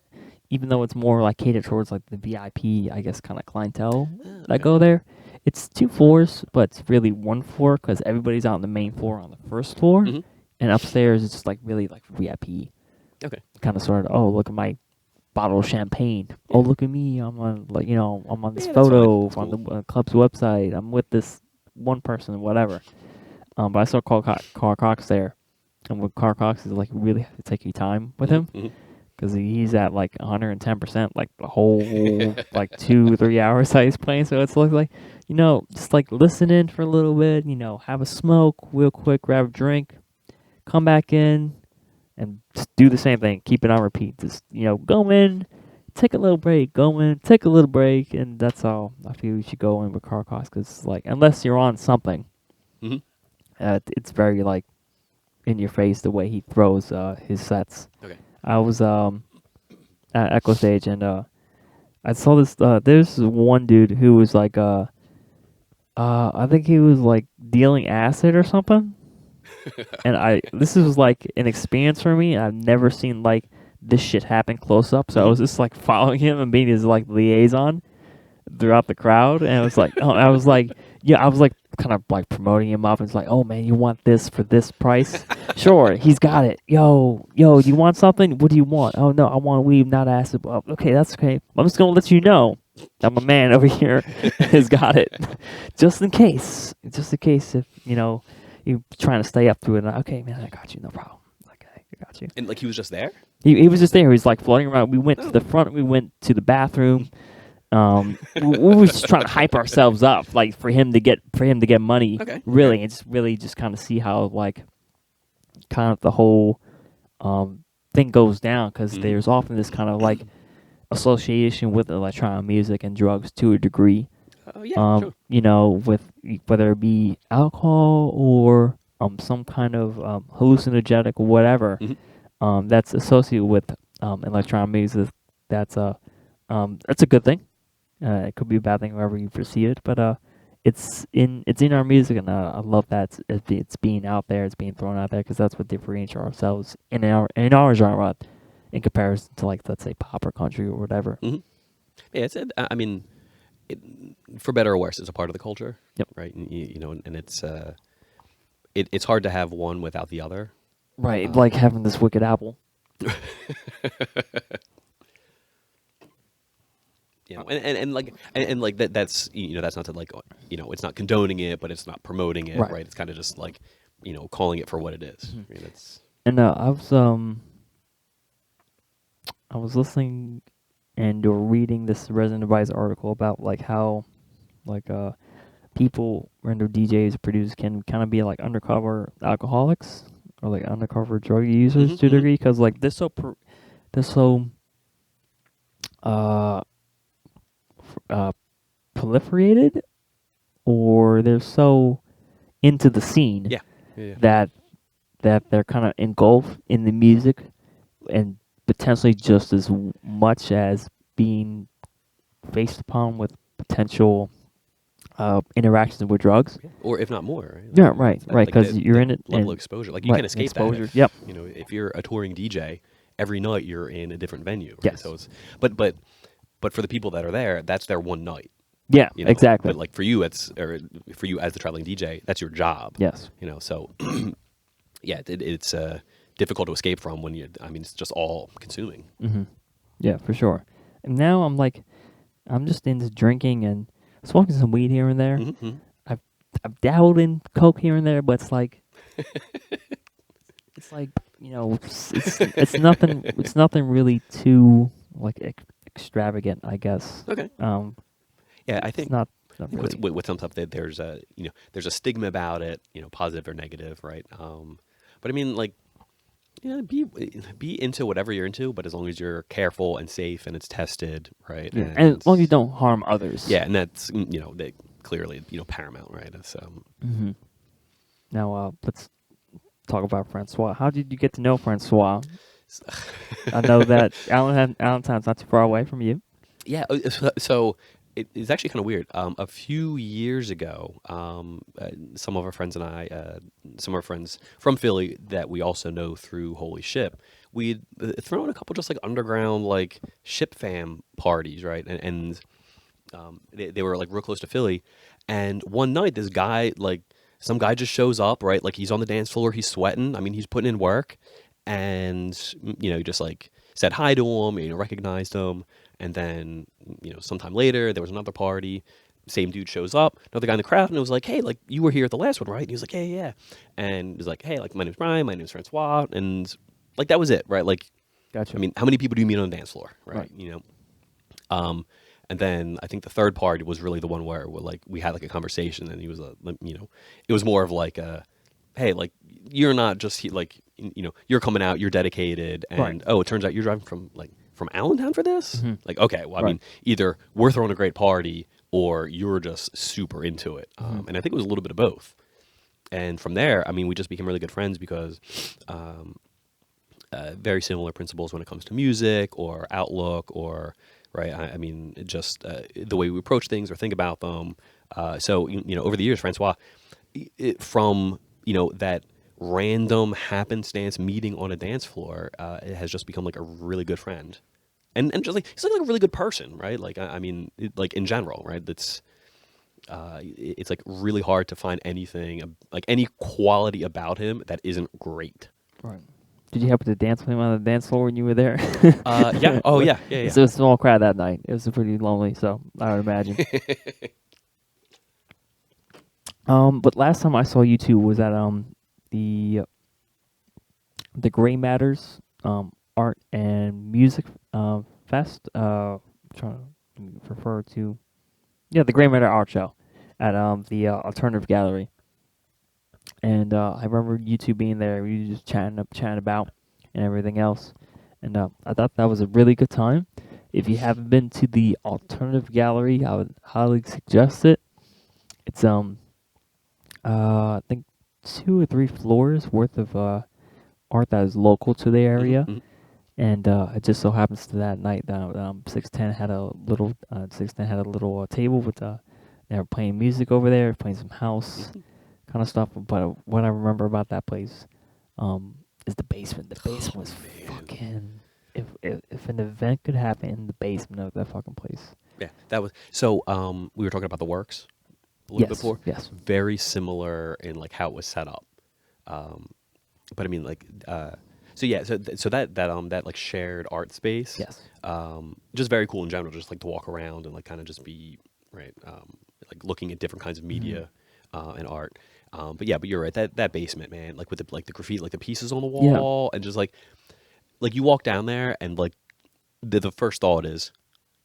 even though it's more like catered towards like the VIP, I guess, kind of clientele that go there. It's 2 floors, but it's really 1 floor because everybody's out on the main floor on the first floor, Mhm. and upstairs it's just like really like VIP. Okay. Kind of sort of, oh, look at my bottle of champagne. Oh, look at me. I'm on I'm on this Yeah, that's fine. photo That's on cool. the club's website. I'm with this one person, whatever. But I saw Carl Cox there, and with Carl Cox is like really have to take your time with him Mhm. because he's at like 110%, like the whole like 2-3 hours that he's playing. So it's like just like listen in for a little bit. Have a smoke real quick, grab a drink, come back in, and just do the same thing. Keep it on repeat. Just go in, take a little break, go in, take a little break, and that's all. I feel you should go in with Carl Cox because like unless you're on something, Mhm. it's very like in your face the way he throws his sets. Okay. I was at Echo Stage and I saw this. There's one dude who was like I think he was like dealing acid or something. And this was like an experience for me. I've never seen like this shit happen close up. So I was just like following him and being his like liaison throughout the crowd. And I was like, I was like kind of like promoting him up. It's like, oh man, you want this for this price? Sure, he's got it. Yo, do you want something? What do you want? Oh no, I want weed, not acid. Oh, okay, that's okay. I'm just gonna let you know that my man over here has got it, just in case. Just in case if you're trying to stay up to it. Okay, man, I got you. No problem. Okay, I got you. And like he was just there. He was just there. He was like floating around. We went to the front. We went to the bathroom. We were just trying to hype ourselves up, like for him to get money. Okay. Really, and just kind of see how like kind of the whole thing goes down because there's often this kind of like association with electronic music and drugs to a degree. Oh yeah. Sure. With whether it be alcohol or some kind of hallucinogenic or whatever that's associated with electronic music. That's a good thing. It could be a bad thing however you perceive it, but it's in our music, and I love that it's being out there, it's being thrown out there because that's what differentiates ourselves in our genre in comparison to like let's say pop or country or whatever. Yeah, I mean, for better or worse, it's a part of the culture. Yep. Right. And, and it's it's hard to have one without the other. Right, like having this wicked apple. And like that's that's not to like it's not condoning it, but it's not promoting it, right? It's kind of just like calling it for what it is. I mean, it's And I was listening and reading this Resident Advice article about like how like people, random DJs or producers can kind of be like undercover alcoholics or like undercover drug users to a degree because like they're so proliferated or they're so into the scene Yeah. Yeah. that they're kind of engulfed in the music and potentially just as much as being faced upon with potential interactions with drugs. Yeah. Or if not more, right? Yeah, right, right, Like because you're the in it. level And of exposure. Like you right, can't escape exposure. that. Yep. If you're a touring DJ, every night you're in a different venue. Right? Yes. So it's but for the people that are there, that's their one night. Yeah, exactly. But like for you, or for you as the traveling DJ, that's your job. Yes. So yeah, it's difficult to escape from when it's just all consuming. Mm-hmm. Yeah, for sure. And now I'm just into drinking and smoking some weed here and there. Mm-hmm. I've dabbled in coke here and there, but it's like it's nothing. It's nothing really too extravagant, I guess. Okay. Yeah, I think it's not really. with some stuff that there's there's a stigma about it, positive or negative, right? But I mean, like, be into whatever you're into, but as long as you're careful and safe and it's tested, right? Yeah, and as long as you don't harm others. Yeah, and that's clearly paramount, right? So Mm-hmm. Now let's talk about Francois. How did you get to know Francois? I know that Allentown's not too far away from you. yeah, so it's actually kind of weird. A few years ago, some of our friends and I, some of our friends from Philly that we also know through Holy Ship, we'd thrown a couple just like underground like ship fam parties, right? And they were like real close to Philly. And one night, this guy, like some guy just shows up, right? Like he's on the dance floor, he's sweating. I mean, he's putting in work, and he just like said hi to him, recognized him. And then, sometime later, there was another party. Same dude shows up, another guy in the crowd, and it was like, hey, like, you were here at the last one, right? And he was like, yeah. And he was like, hey, like, my name's Brian, my name's Francois. And, like, that was it, right? Like, Gotcha. I mean, how many people do you meet on the dance floor, right? And then I think the third party was really the one where like, we had, like, a conversation, and he was, it was more of like a, hey, like, you're not just, like, you're coming out, you're dedicated, and, right. Oh, it turns out you're driving from Allentown for this? Mm-hmm. Like, okay, well, I mean, either we're throwing a great party or you're just super into it. Mm-hmm. And I think it was a little bit of both. And from there, I mean, we just became really good friends because very similar principles when it comes to music or outlook or, right, I mean, just the way we approach things or think about them. So, over the years, Francois, from, that random happenstance meeting on a dance floor, it has just become like a really good friend. And just like he's like a really good person, right? Like I mean, like in general, right? That's it's like really hard to find anything like any quality about him that isn't great. Right. Did you happen to dance with him on the dance floor when you were there? Yeah. Oh yeah. It was a small crowd that night. It was pretty lonely, so I would imagine. But last time I saw you two was at the Gray Matters Art and Music Fest. Trying to refer to, the Gray Matter Art Show at the Alternative Gallery. And I remember you two being there. We were just chatting about and everything else. And I thought that was a really good time. If you haven't been to the Alternative Gallery, I would highly suggest it. It's I think 2 or 3 floors worth of art that is local to the area. Mm-hmm. And it just so happens to that night that 610 had a little table with they were playing music over there, playing some house kind of stuff. But what I remember about that place is the basement. The basement was fucking. If an event could happen in the basement of that fucking place. Yeah, that was so. We were talking about the works a little bit before. Yes. Very similar in like how it was set up. But I mean, like, so yeah, so that like shared art space. Yes. Just very cool in general. Just like to walk around and like kind of just be right, like looking at different kinds of media and art. But you're right. That basement, man, like with the graffiti, like the pieces on the wall, and just like you walk down there and like the first thought is,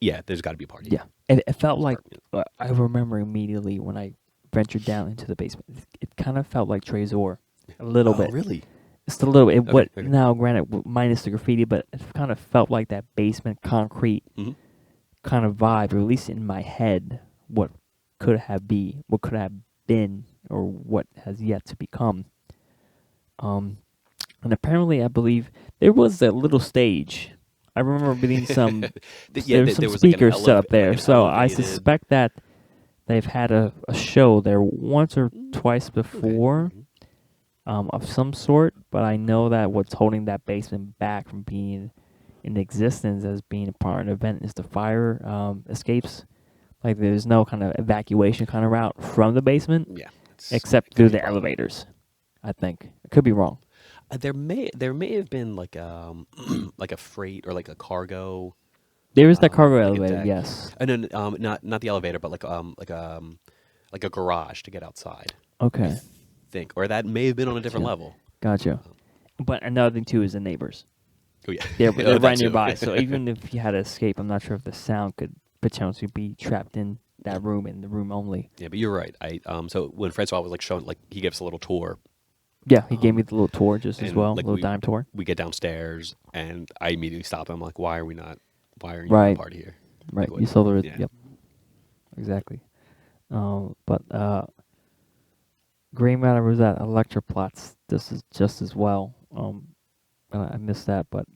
yeah, there's got to be a party. Yeah, and it felt like I remember immediately when I ventured down into the basement. It kind of felt like Trésor, a little bit. Really? Just a little bit. Okay. Now, granted, minus the graffiti, but it kind of felt like that basement concrete kind of vibe, or at least in my head, what what could have been, or what has yet to become. And apparently, I believe there was a little stage. I remember reading some. Yeah, There was some there was like an speakers set up there, like an so I elevated. suspect that they've had a show there once or twice before, Mhm. of some sort. But I know that what's holding that basement back from being in existence as being a part of an event is the fire escapes. Like there's no kind of evacuation kind of route from the basement, Yeah, except could through be a the problem. elevators. I think I could be wrong. There may have been like like a freight or like a cargo There is that cargo like a elevator, deck. yes. No, not the elevator, but like a garage to get outside. I Okay, think, or that may have been on a different gotcha, level. gotcha. Um, But another thing too is the neighbors. oh yeah, They're oh, that right too. nearby, so even if you had to escape, I'm not sure if the sound could potentially be trapped in that room, in the room only. Yeah, but you're right. So when Francois was like showing, like he gave us a little tour, Yeah, he gave me um, the little tour just as and well, like little dime tour. we get downstairs, and I immediately stop. I'm like, why aren't you not a Right, party here? right. Like, what? You saw the Yeah. yep, exactly. But Gray Matter was at Electroplots. This is just as well. I missed that, but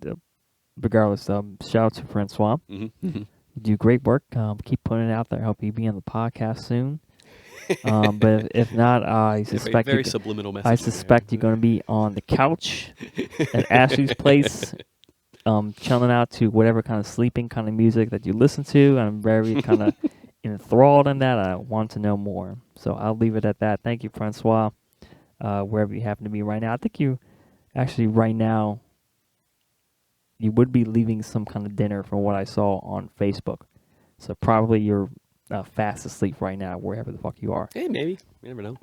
regardless, shout out to Francois. Mm-hmm. You do great work. Keep putting it out there. Hope you be on the podcast soon. But if not, I suspect Very subliminal message. I suspect you're going to be on the couch at Ashley's place, chilling out to whatever kind of sleeping kind of music that you listen to. I'm very kind of enthralled in that. I want to know more. So I'll leave it at that. Thank you, Francois, wherever you happen to be right now. I think you actually right now you would be leaving some kind of dinner from what I saw on Facebook. So probably you're fast asleep right now, wherever the fuck you are. Hey, maybe you never know.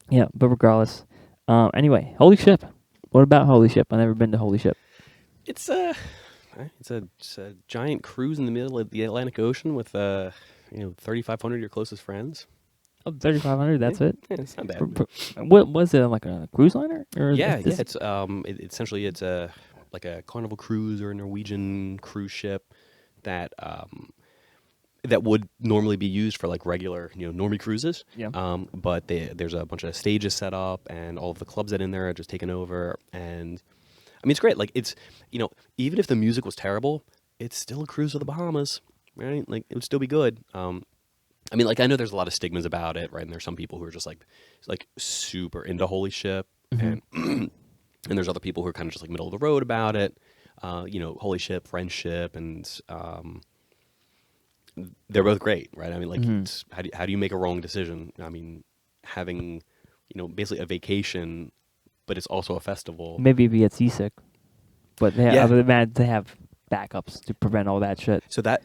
Yeah, but regardless. Anyway, Holy Ship. What about Holy Ship? I've never been to Holy Ship. It's it's a giant cruise in the middle of the Atlantic Ocean with 3,500 of your closest friends. Oh, 3,500, that's it? Yeah, it's not bad. What was it, like a cruise liner? Or Yeah, is this- It's essentially it's a like a Carnival cruise or a Norwegian cruise ship that that would normally be used for like regular normie cruises. Yeah. But there's a bunch of stages set up, and all of the clubs that in there are just taken over. And I mean, it's great. Like it's even if the music was terrible, it's still a cruise to the Bahamas, right? Like it would still be good. I mean, like I know there's a lot of stigmas about it, right? And there's some people who are just like super into Holy Ship, Mhm. and and there's other people who are kind of just like middle of the road about it. Holy Ship, Friendship, and they're both great, right? I mean, like Mhm. it's, how do you make a wrong decision? I mean, having basically a vacation, but it's also a festival. Maybe if you get seasick. But Yeah. other than that, they have backups to prevent all that shit. So that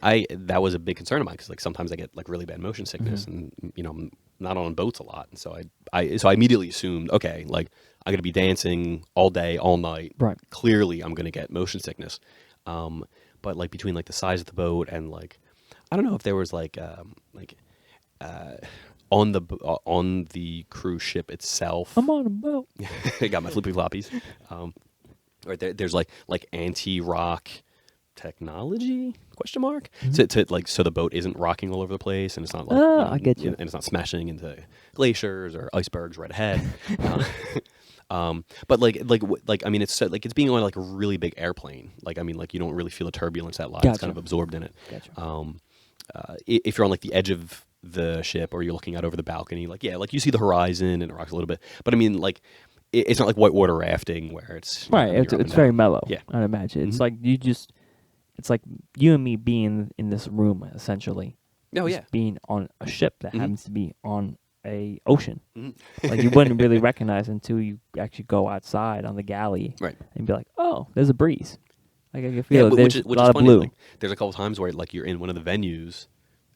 was a big concern of mine, because like sometimes I get like really bad motion sickness, and I'm not on boats a lot, and so I immediately assumed, okay, like I'm gonna be dancing all day, all night. Right. Clearly, I'm gonna get motion sickness. But like between like the size of the boat and like I don't know if there was on the cruise ship itself. I'm on a boat. I got my flippy floppies. Or there's like anti-rock technology question mark to like so the boat isn't rocking all over the place, and it's not like I get you. and it's not smashing into glaciers or icebergs right ahead. But I mean, it's like it's being on like a really big airplane. Like I mean, like you don't really feel the turbulence that lot. It's kind Gotcha. of absorbed in it. Gotcha. If you're on like the edge of the ship or you're looking out over the balcony, like you see the horizon and it rocks a little bit. But I mean, like it's not like whitewater rafting where it's Right. you're It's up and very down. mellow. Yeah. I'd imagine. It's Mhm. like it's like you and me being in this room essentially. Oh Just yeah. being on a ship that Mhm. happens to be on a ocean. Mhm. Like you wouldn't really recognize until you actually go outside on the galley Right. and be like, "Oh, there's a breeze." Like I can Yeah, feel but there's which a is lot of funny. blue. Like, there's a couple times where like you're in one of the venues,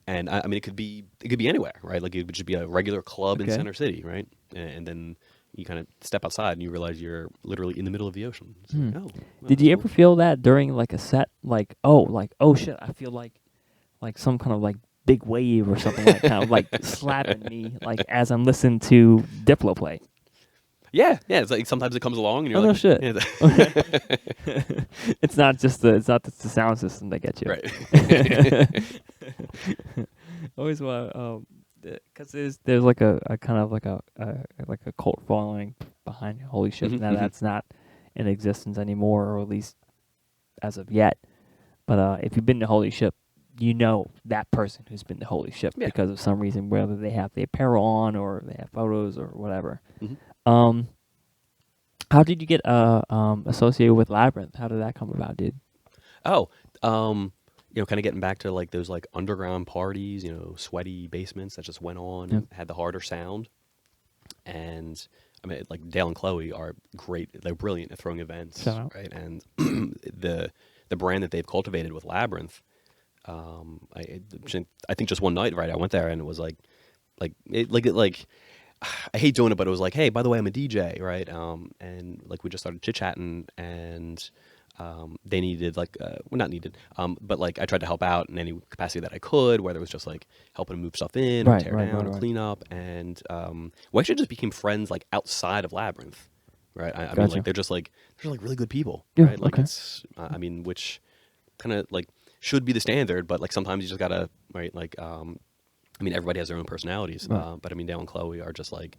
and I mean it could be anywhere, right? Like it could just be a regular club in Okay. Center City, right? And then you kind of step outside and you realize you're literally in the middle of the ocean. It's like, oh, well, Did you that's ever feel that during like a set? Like oh shit, I feel like some kind of like big wave or something like kind of like slapping me like as I'm listening to Diplo play. cool. Yeah. It's like sometimes it comes along and you're Oh, no like, shit. yeah, It's not just the sound system that gets you. right. Always want because there's like a kind of like a cult following behind Holy Ship. Mhm, Now mhm. that's not in existence anymore, or at least as of yet. But if you've been to Holy Ship, you know that person who's been to Holy Ship Yeah. because of some reason, whether they have the apparel on or they have photos or whatever. Mhm. Um, how did you get associated with Labyrinth? How did that come about, dude? Oh, kind of getting back to like those like underground parties, sweaty basements that just went on Yeah. and had the harder sound. And I mean, like Dale and Chloe are great. They're brilliant at throwing events, Shout out. right? And the brand that they've cultivated with Labyrinth, I think just one night, right? I went there and it was like I hate doing it, but it was like, hey, by the way, I'm a DJ, right? And like we just started chit chatting, and they needed well, not needed, but like I tried to help out in any capacity that I could, whether it was just like helping to move stuff in or Right, tear right, down right, or right. clean up, and we actually just became friends like outside of Labyrinth, right? I mean, Gotcha. like they're like really good people, Yeah, right? Like okay. it's, I mean, which kind of like should be the standard, but like sometimes you just gotta, right? Like, I mean, everybody has their own personalities, Right. but I mean, Dale and Chloe are just like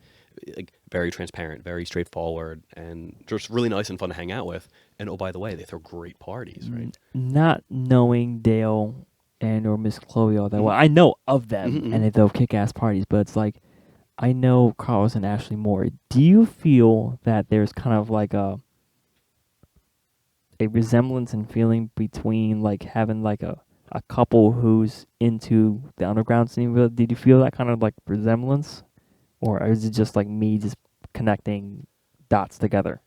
very transparent, very straightforward, and just really nice and fun to hang out with. And oh, by the way, they throw great parties, right? Not knowing Dale and or Miss Chloe all that Hmm. well, I know of them Hmm. and they throw kick-ass parties, but it's like I know Carlos and Ashley Moore. Do you feel that there's kind of like a resemblance and feeling between like having like a couple who's into the underground scene? Did you feel that kind of like resemblance, or is it just like me just connecting dots together?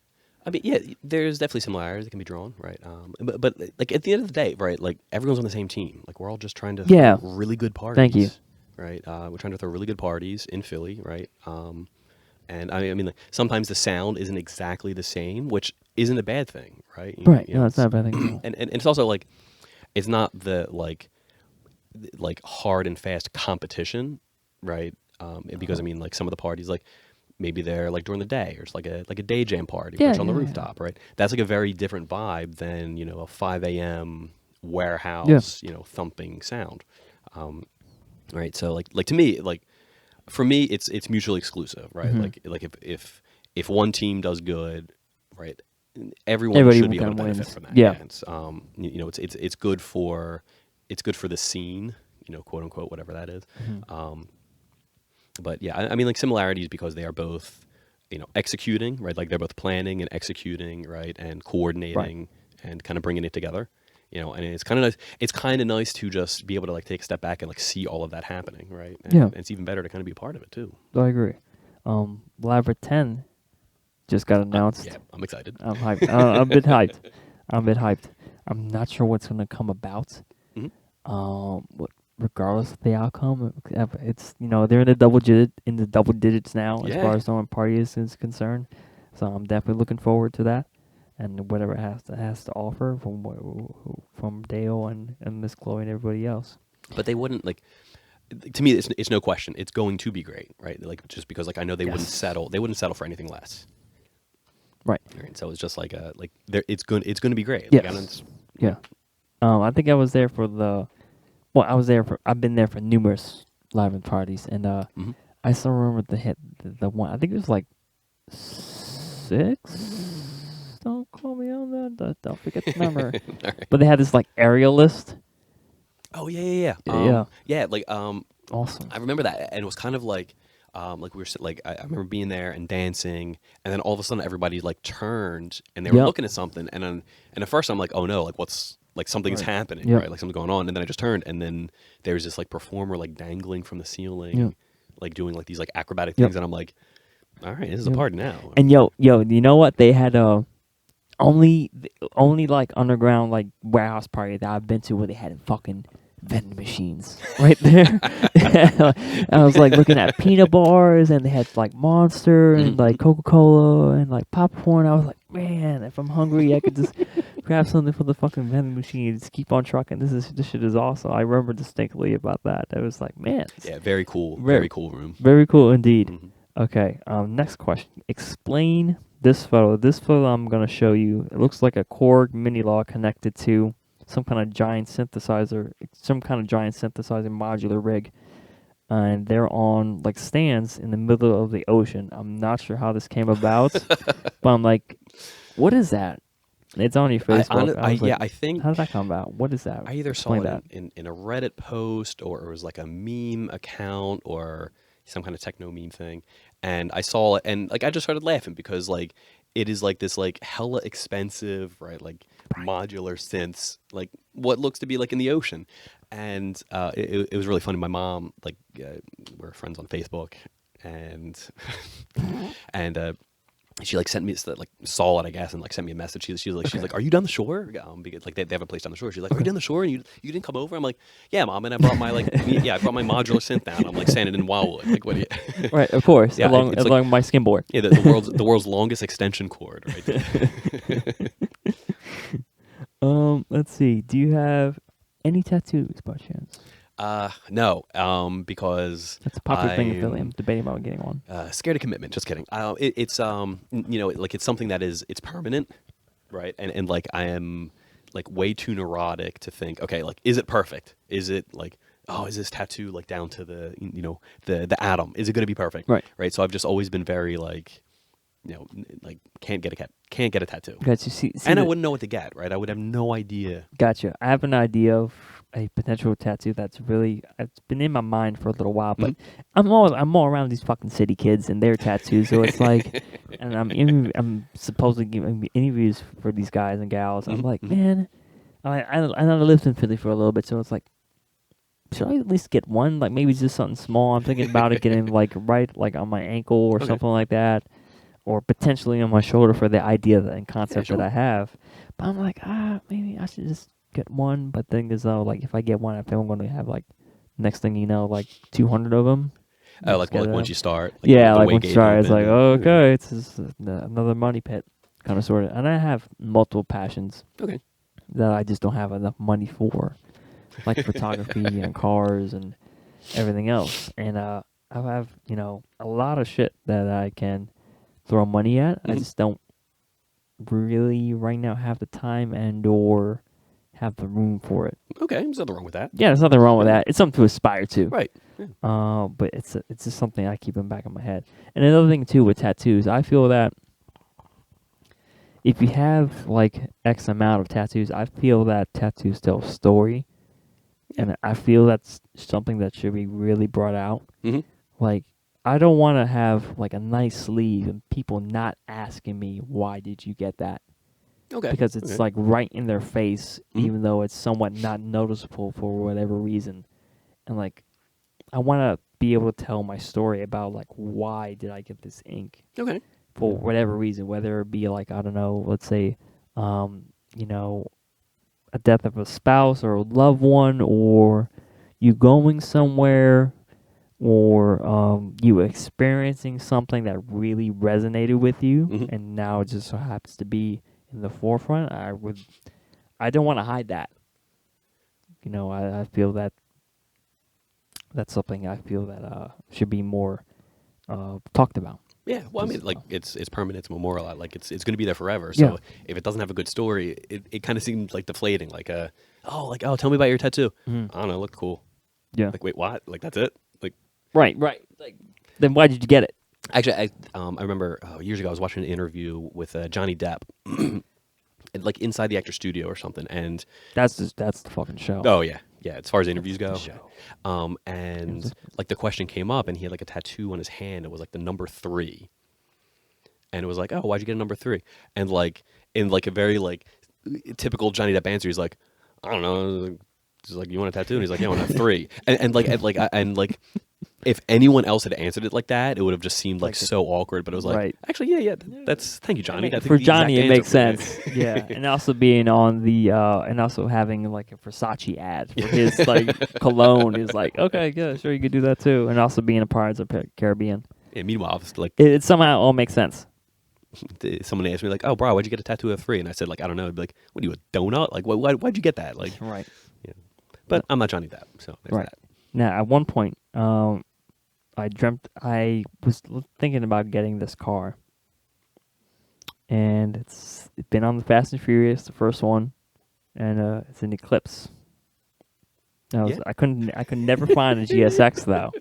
I mean, yeah, there's definitely similarities that can be drawn, right? But like at the end of the day, right? Like everyone's on the same team. Like we're all just trying to Yeah. throw really good Thank you. parties, right? We're trying to throw really good parties in Philly, right? And I mean, like, sometimes the sound isn't exactly the same, which isn't a bad thing, right? Right. You know, No, it's it's not a bad thing at all. and it's also like it's not the like hard and fast competition, right? Because I mean, like some of the parties, like maybe they're like during the day, or it's like a day jam party, where Yeah, it's on the yeah, yeah. rooftop, right? That's like a very different vibe than a 5 a.m. Yeah. warehouse, thumping sound, right? So like to me, like for me, it's mutually exclusive, right? Hmm. Like if one team does good, right, everyone Everybody should be able kind to of benefit wins. from that. Yeah. Yeah, it's good for the scene, quote unquote, whatever that is. Mhm. But yeah, I mean, like similarities because they are both, executing, right? Like they're both planning and executing, right, and Right. coordinating and kind of bringing it together. And it's kind of nice. It's kind of nice to just be able to like take a step back and like see all of that happening, right? Yeah. And it's even better to kind of be a part of it too. I agree. Labyrinth 10 just got Yeah, announced. I'm excited. I'm hyped. I'm a bit hyped. I'm a bit hyped. I'm not sure what's gonna come about. Mhm. What, regardless of the outcome, it's they're in the double digits now as Yeah. far as knowing party is concerned. So I'm definitely looking forward to that, and whatever it has to offer from Dale and Miss Chloe and everybody else. But they wouldn't like. To me, it's no question. It's going to be great, right? Like just because like I know they wouldn't Yes. settle. They wouldn't settle for anything less. Right. Right? So it's just like it's good. It's going to be great. Like, Yes. Yeah. I think I was there for the. Well, I've been there for numerous Labyrinth parties, and mhm. I still remember the one. I think it was like 6. Don't call me on that. Don't forget the number. But they had this like area list. Oh yeah. Yeah. Yeah. Like Awesome. I remember that, and it was kind of like we were like I remember being there and dancing, and then all of a sudden everybody like turned and they were Yep. looking at something, and at first I'm like, oh no, like what's like something's Right. happening, Yep. right? Like something's going on, and then I just turned, and then there's this like performer like dangling from the ceiling, Yep. like doing like these like acrobatic Yep. things, and I'm like, all right, this is a Yep. party now. And yo, you know what? They had only like underground like warehouse party that I've been to where they had fucking vending machines right there. I was like looking at peanut bars and they had like Monster and like Coca-Cola and like popcorn. I was like, man, if I'm hungry, I could just grab something from the fucking vending machine and just keep on trucking. This shit is awesome. I remember distinctly about that. I was like, man, Yeah, very cool, Very- very cool room. very cool indeed. Mhm. Okay, next question. Explain this photo. This photo I'm going to show you, it looks like a Korg mini law connected to some kind of giant synthesizer modular rig. and they're on like stands in the middle of the ocean. I'm not sure how this came about, but I'm like, what is that? It's on your Facebook. I was like, I think how did that come about? What is that? I either Explain saw it that. in a Reddit post or it was like a meme account or some kind of techno meme thing. And I saw it and like I just started laughing because like it is like this like hella expensive, right? Like modular synths, like what looks to be like in the ocean. And it was really funny. My mom, like, we're friends on Facebook and and she like sent me like saw it I guess and like sent me a message. She's like, "Are you down the shore?" Because like they have a place down the shore. She's like, "Are you down the shore and you didn't come over?" I'm like, "Yeah, mom." And I brought my like I brought my modular synth down. I'm like sanding in Wildwood. Like what do you? Right, of course. Yeah, along it's along my skimboard. Yeah, the world's longest extension cord. Right. Let's see. Do you have any tattoos by chance? No. Because That's a popular thing in Philly. I'm I'm debating about getting one. scared of commitment. Just kidding. It's like it's something that it's permanent, right? And like I am like way too neurotic to think, okay, like is it perfect? Is it like oh, is this tattoo like down to the the atom? Is it going to be perfect? Right. Right. So I've just always been very like like can't get a tattoo. Gotcha. See And I wouldn't know what to get, right? I would have no idea. Gotcha. I have an idea of a potential tattoo that's really it's been in my mind for a little while, but I'm all around these fucking city kids and their tattoos, so it's like, and I'm supposedly giving interviews for these guys and gals. I'm like, man, I know I lived in Philly for a little bit, so it's like, should I at least get one? Like maybe just something small. I'm thinking about it getting like on my ankle or something like that. Or potentially on my shoulder for the idea and concept that I have. But I'm like, maybe I should just get one. But the thing is, though, like, if I get one, I feel I'm going to have, like, next thing you know, like, 200 of them. Oh, like once you start. Like, yeah, the like, weight once you gain start, it's movement. like, okay, it's just another money pit, kind of, sort of. And I have multiple passions Okay. that I just don't have enough money for, like photography and cars and everything else. And I have, a lot of shit that I can throw money at. I just don't really right now have the time and or have the room for it. Okay, there's nothing wrong with that. Yeah, there's nothing wrong with that. It's something to aspire to. Right. Yeah. But it's just something I keep in the back of my head. And another thing too with tattoos, I feel that if you have like X amount of tattoos, I feel that tattoos tell a story. And I feel that's something that should be really brought out. Like I don't want to have like a nice sleeve and people not asking me why did you get that. Okay. Because it's like right in their face, even though it's somewhat not noticeable for whatever reason. And like, I want to be able to tell my story about like why did I get this ink. Okay. For whatever reason, whether it be like I don't know, let's say, a death of a spouse or a loved one, or you going somewhere. Or you experiencing something that really resonated with you, and now it just so happens to be in the forefront. I don't want to hide that. I feel that that's something I feel that should be more talked about. Yeah, well, I mean, like it's permanent, it's memorialized, like it's going to be there forever. So if it doesn't have a good story, it kind of seems like deflating. Like tell me about your tattoo. I don't know, it looked cool. Yeah. Like wait, what? Like that's it? Like right. Like then why did you get it? Actually, I remember years ago I was watching an interview with Johnny Depp, like inside the actor studio or something, and that's the fucking show. Oh yeah, as far as interviews go. Show. And like the question came up, and he had like a tattoo on his hand. It was like the number 3, and it was like, oh, why'd you get a number 3? And like in like a very like typical Johnny Depp answer, he's like, I don't know. He's like, you want a tattoo? And he's like, yeah, I want a 3. And like if anyone else had answered it like that, it would have just seemed like so awkward. But it was like, actually, yeah, that's thank you, Johnny. That's for Johnny, it makes sense. Yeah, and also being on the and also having like a Versace ad for his like cologne is like, okay, yeah, sure, you could do that too. And also being a Pirates of the Caribbean. Yeah, meanwhile, it's like it somehow all makes sense. Someone asked me like, oh, bro, why'd you get a tattoo of 3? And I said like, I don't know. I'd be like, what are you, a donut? Like, why'd you get that? Like, right. Yeah. But I'm not Johnny Depp, so there's that. Now, at one point, I was thinking about getting this car, and it's been on the Fast and Furious, the first one, and it's an Eclipse. I could never find a GSX though,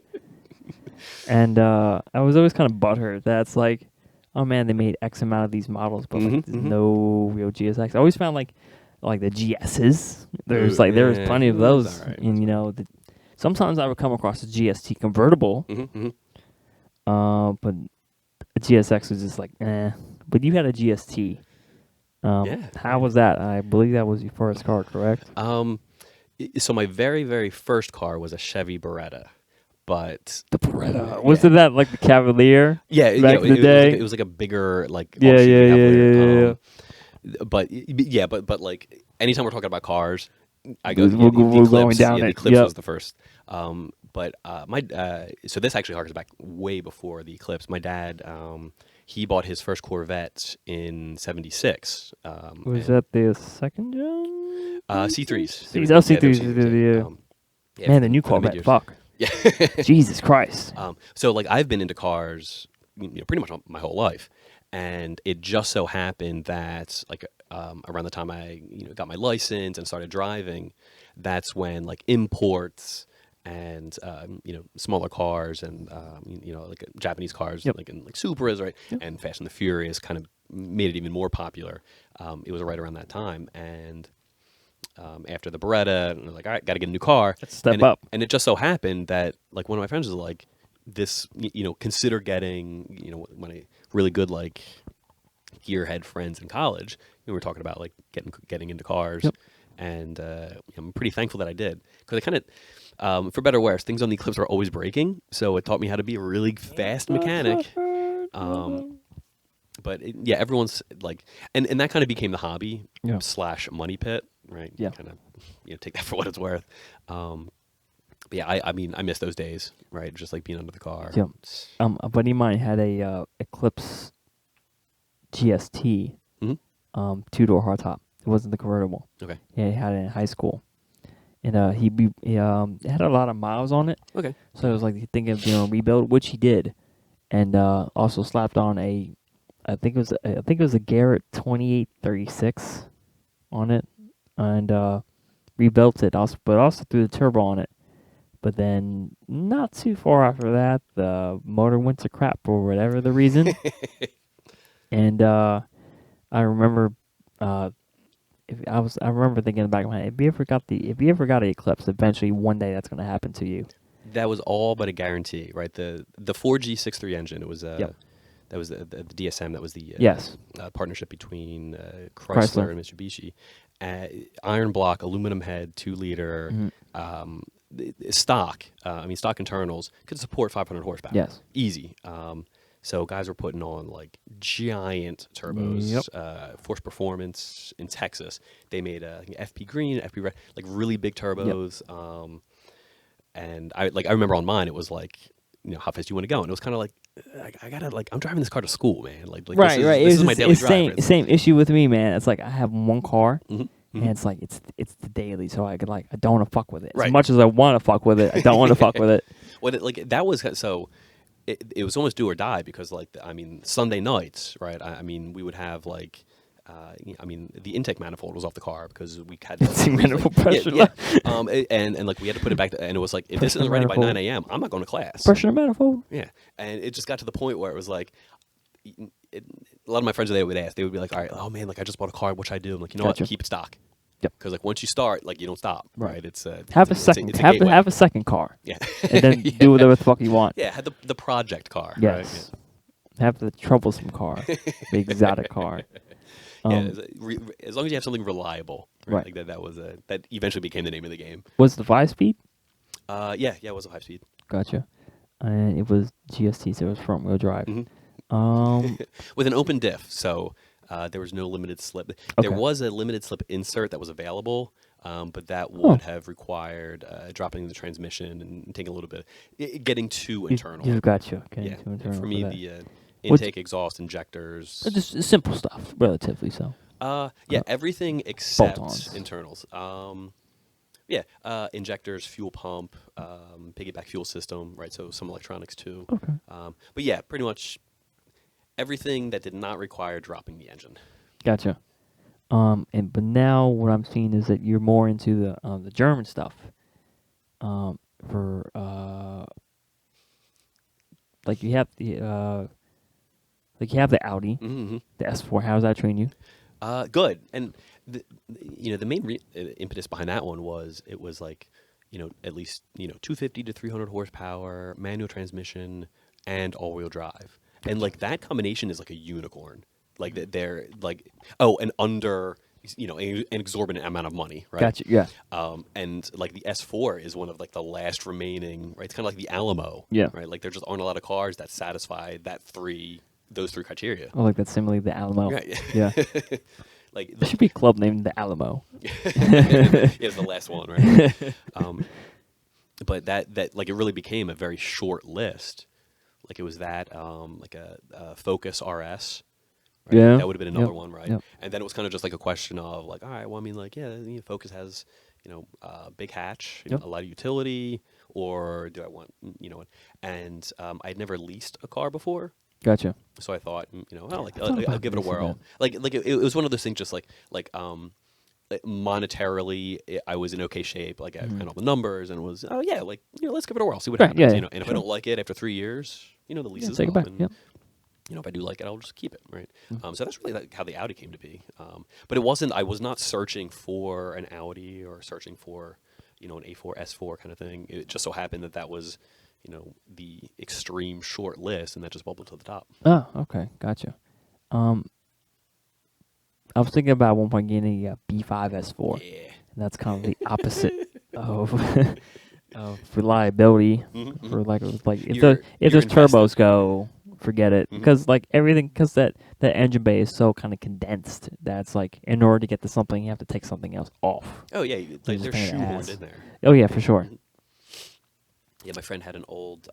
And I was always kind of butthurt. That's like, oh man, they made X amount of these models, but like there's no real GSX. I always found like the GSs. There's plenty of those, All right. and you know, sometimes I would come across a GST convertible, but a GSX was just like, eh. But you had a GST. How was that? I believe that was your first car, correct? So my very, very first car was a Chevy Beretta. But the Beretta. Wasn't that like the Cavalier? Yeah, back in the day. It was like a bigger like yeah. But like anytime we're talking about cars, I go We're the Eclipse. going down the it. Eclipse Yep. was the first. So this actually harkens back way before the Eclipse. My dad, he bought his first Corvette in '76. Was that the second gen? C3s. C3s. Yeah, Man, the new for Corvette. mid-years. Fuck. Yeah. Jesus Christ. So like I've been into cars, pretty much my whole life, and it just so happened that like around the time I got my license and started driving, that's when like imports and smaller cars and like Japanese cars like Supras, right, and Fast and the Furious kind of made it even more popular. It was right around that time, and after the Beretta, and I was like, all right, got to get a new car. Let's step up. And it just so happened that like one of my friends was like, this, consider getting, one of really good like gearhead friends in college. We were talking about like getting into cars, and I'm pretty thankful that I did, because I kind of, for better or worse, things on the Eclipse were always breaking, so it taught me how to be a really fast mechanic. But everyone's like, and that kind of became the hobby / money pit, right? Yeah. Kind of, take that for what it's worth. But yeah, I mean, I miss those days, right? Just like being under the car. Yeah. A buddy of mine had a Eclipse GST, 2-door hardtop. It wasn't the convertible. Okay. Yeah, he had it in high school, and he had a lot of miles on it. Okay. So it was like thinking of doing a rebuild, which he did, and also slapped on I think it was a Garrett 2836 on it, and rebuilt it. But also threw the turbo on it. But then, not too far after that, the motor went to crap for whatever the reason. And I remember, I remember thinking in the back of my head, if you ever got an Eclipse, eventually one day that's going to happen to you. That was all but a guarantee, right? The 4G63 engine. It was that was the DSM. That was the partnership between Chrysler and Mitsubishi. Iron block, aluminum head, 2-liter. Stock. Stock internals could support 500 horsepower. Yes. Easy. So guys were putting on like giant turbos. Force Performance in Texas, they made FP Green, FP Red, like really big turbos. And I remember on mine it was like, how fast do you want to go? And it was kind of like, I gotta I'm driving this car to school, man. Like right. This is my daily drive. Same issue with me, man. It's like I have one car. And it's like it's the daily, so I don't want to fuck with it. Right. As much as I want to fuck with it, I don't want to fuck with it. Well, that was so. It was almost do or die, because Sunday nights, right? We would have like, the intake manifold was off the car because we had manifold pressure. And like we had to put it back, and it was like, if this isn't ready by 9 a.m., I'm not going to class. Pressure manifold. Yeah, and it just got to the point where it was like. A lot of my friends, they would ask, they would be like, all right, oh man, like I just bought a car, what should I do? I'm like, what, keep it stock. Yep. Because like once you start, like you don't stop, right? It's have a second car. Yeah. And then do whatever the fuck you want. Yeah, had the project car. Yes. Right? Yeah. Have the troublesome car, the exotic car. As long as you have something reliable, right? Right. Like that eventually became the name of the game. Was the 5-speed? Yeah, it was a 5-speed. Gotcha. And it was GST, so it was front wheel drive. With an open diff, so there was no limited slip. There was a limited slip insert that was available, but that would have required dropping the transmission and taking a little bit, getting too internal. You gotcha. Yeah, too internal for me, that. the intake, exhaust, injectors. Just simple stuff, relatively so. Everything except bolt-ons. internals. Injectors, fuel pump, piggyback fuel system, right? So some electronics too. Okay. But yeah, pretty much everything that did not require dropping the engine. Gotcha. But now what I'm seeing is that you're more into the German stuff. like you have the Audi, Mm-hmm. the S4. How does that train you? Good. And the main impetus behind that one was it was like, at least 250 to 300 horsepower, manual transmission, and all-wheel drive. And like that combination is like a unicorn. Like they're like, oh, and under an exorbitant amount of money, right? Gotcha. Yeah. And like the S4 is one of like the last remaining, right? It's kind of like the Alamo, Yeah. right? Like there just aren't a lot of cars that satisfy those three criteria. I like that simile, the Alamo. Right. Yeah. Like There should be a club named the Alamo. it's the last one, right? But that like it really became a very short list. Like it was that like a Focus RS. Right? Yeah. That would have been another Yep. one, right? Yep. And then it was kind of just like a question of like, all right, well, I mean, like, yeah, Focus has, big hatch, Yep. a lot of utility, or do I want, and I'd never leased a car before. Gotcha. So I thought, well, like I thought I'll about give it a leasing whirl. Like it was one of those things, just like monetarily, I was in okay shape. Like I ran all the numbers and was, oh yeah, like let's give it a whirl, see what Right, happens. yeah, And if I sure. don't like it after 3 years, the lease is take it up. back. And, Yep. if I do like it, I'll just keep it, right? So that's really like how the Audi came to be. But it wasn't. I was not searching for an Audi or searching for, an A4, S4 kind of thing. It just so happened that was, the extreme short list, and that just bubbled to the top. Oh, okay. Gotcha. I was thinking about at one point getting a B5 S4. Yeah. And that's kind of the opposite of reliability. Mhm, For like if You're those invested. turbos go, forget it. Mhm. Because like everything, because that engine bay is so kind of condensed that's like in order to get to something, you have to take something else off. Oh yeah, like just they're pain in the shoehorned ass. in there. Oh yeah, for sure. Yeah, my friend had an old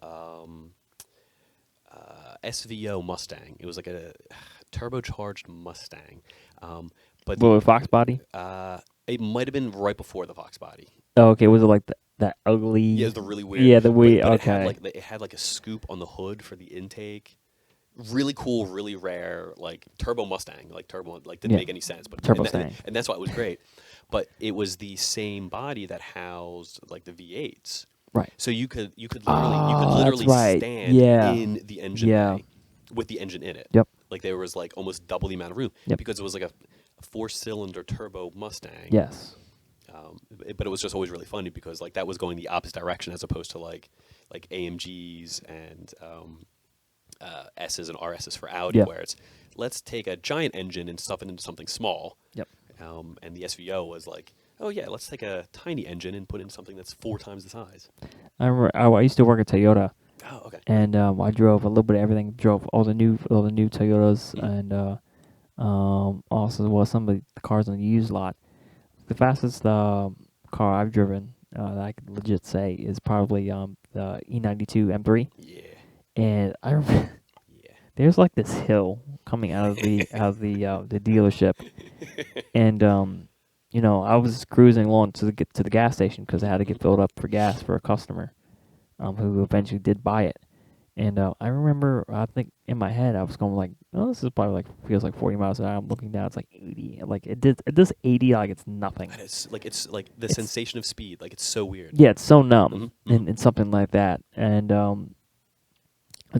SVO Mustang. It was like a turbocharged Mustang. But Well, with Fox body. it might have been right before the Fox body. Oh, okay. Was it like that ugly? Yeah, it was the really weird. Yeah, the but weird. It Okay. had like a scoop on the hood for the intake. Really cool, really rare, like turbo Mustang, like turbo, like didn't Yeah. make any sense, but Turbo and, Stang. and that's why it was great. But it was the same body that housed like the V8s. Right. So you could Oh, literally that's right. stand Yeah. in the engine Yeah. bay with the engine in it. Yep. Like there was like almost double the amount of room Yep. because it was like a 4-cylinder turbo Mustang. Yes. But it was just always really funny because like that was going the opposite direction as opposed to like AMGs and S's and RS's for Audi, Yeah. where it's let's take a giant engine and stuff it into something small. Yep. And the SVO was like, oh yeah, let's take a tiny engine and put in something that's 4 times the size. I remember I used to work at Toyota, Oh, okay. and I drove a little bit of everything. Drove all the new Toyotas, and also some of the cars on the used lot. The fastest car I've driven that I could legit say is probably the E92 M3. Yeah. And I remember Yeah. there's like this hill coming out of the the dealership, and I was cruising along to get to the gas station because I had to get filled up for gas for a customer, who eventually did buy it. And I remember, I think in my head I was going like, oh, this is probably feels like 40 miles an hour. I'm looking down, it's like 80. Like it does 80 like it's nothing. And it's like the It's- sensation of speed. Like it's so weird. Yeah, it's so numb Mhm, and something like that. And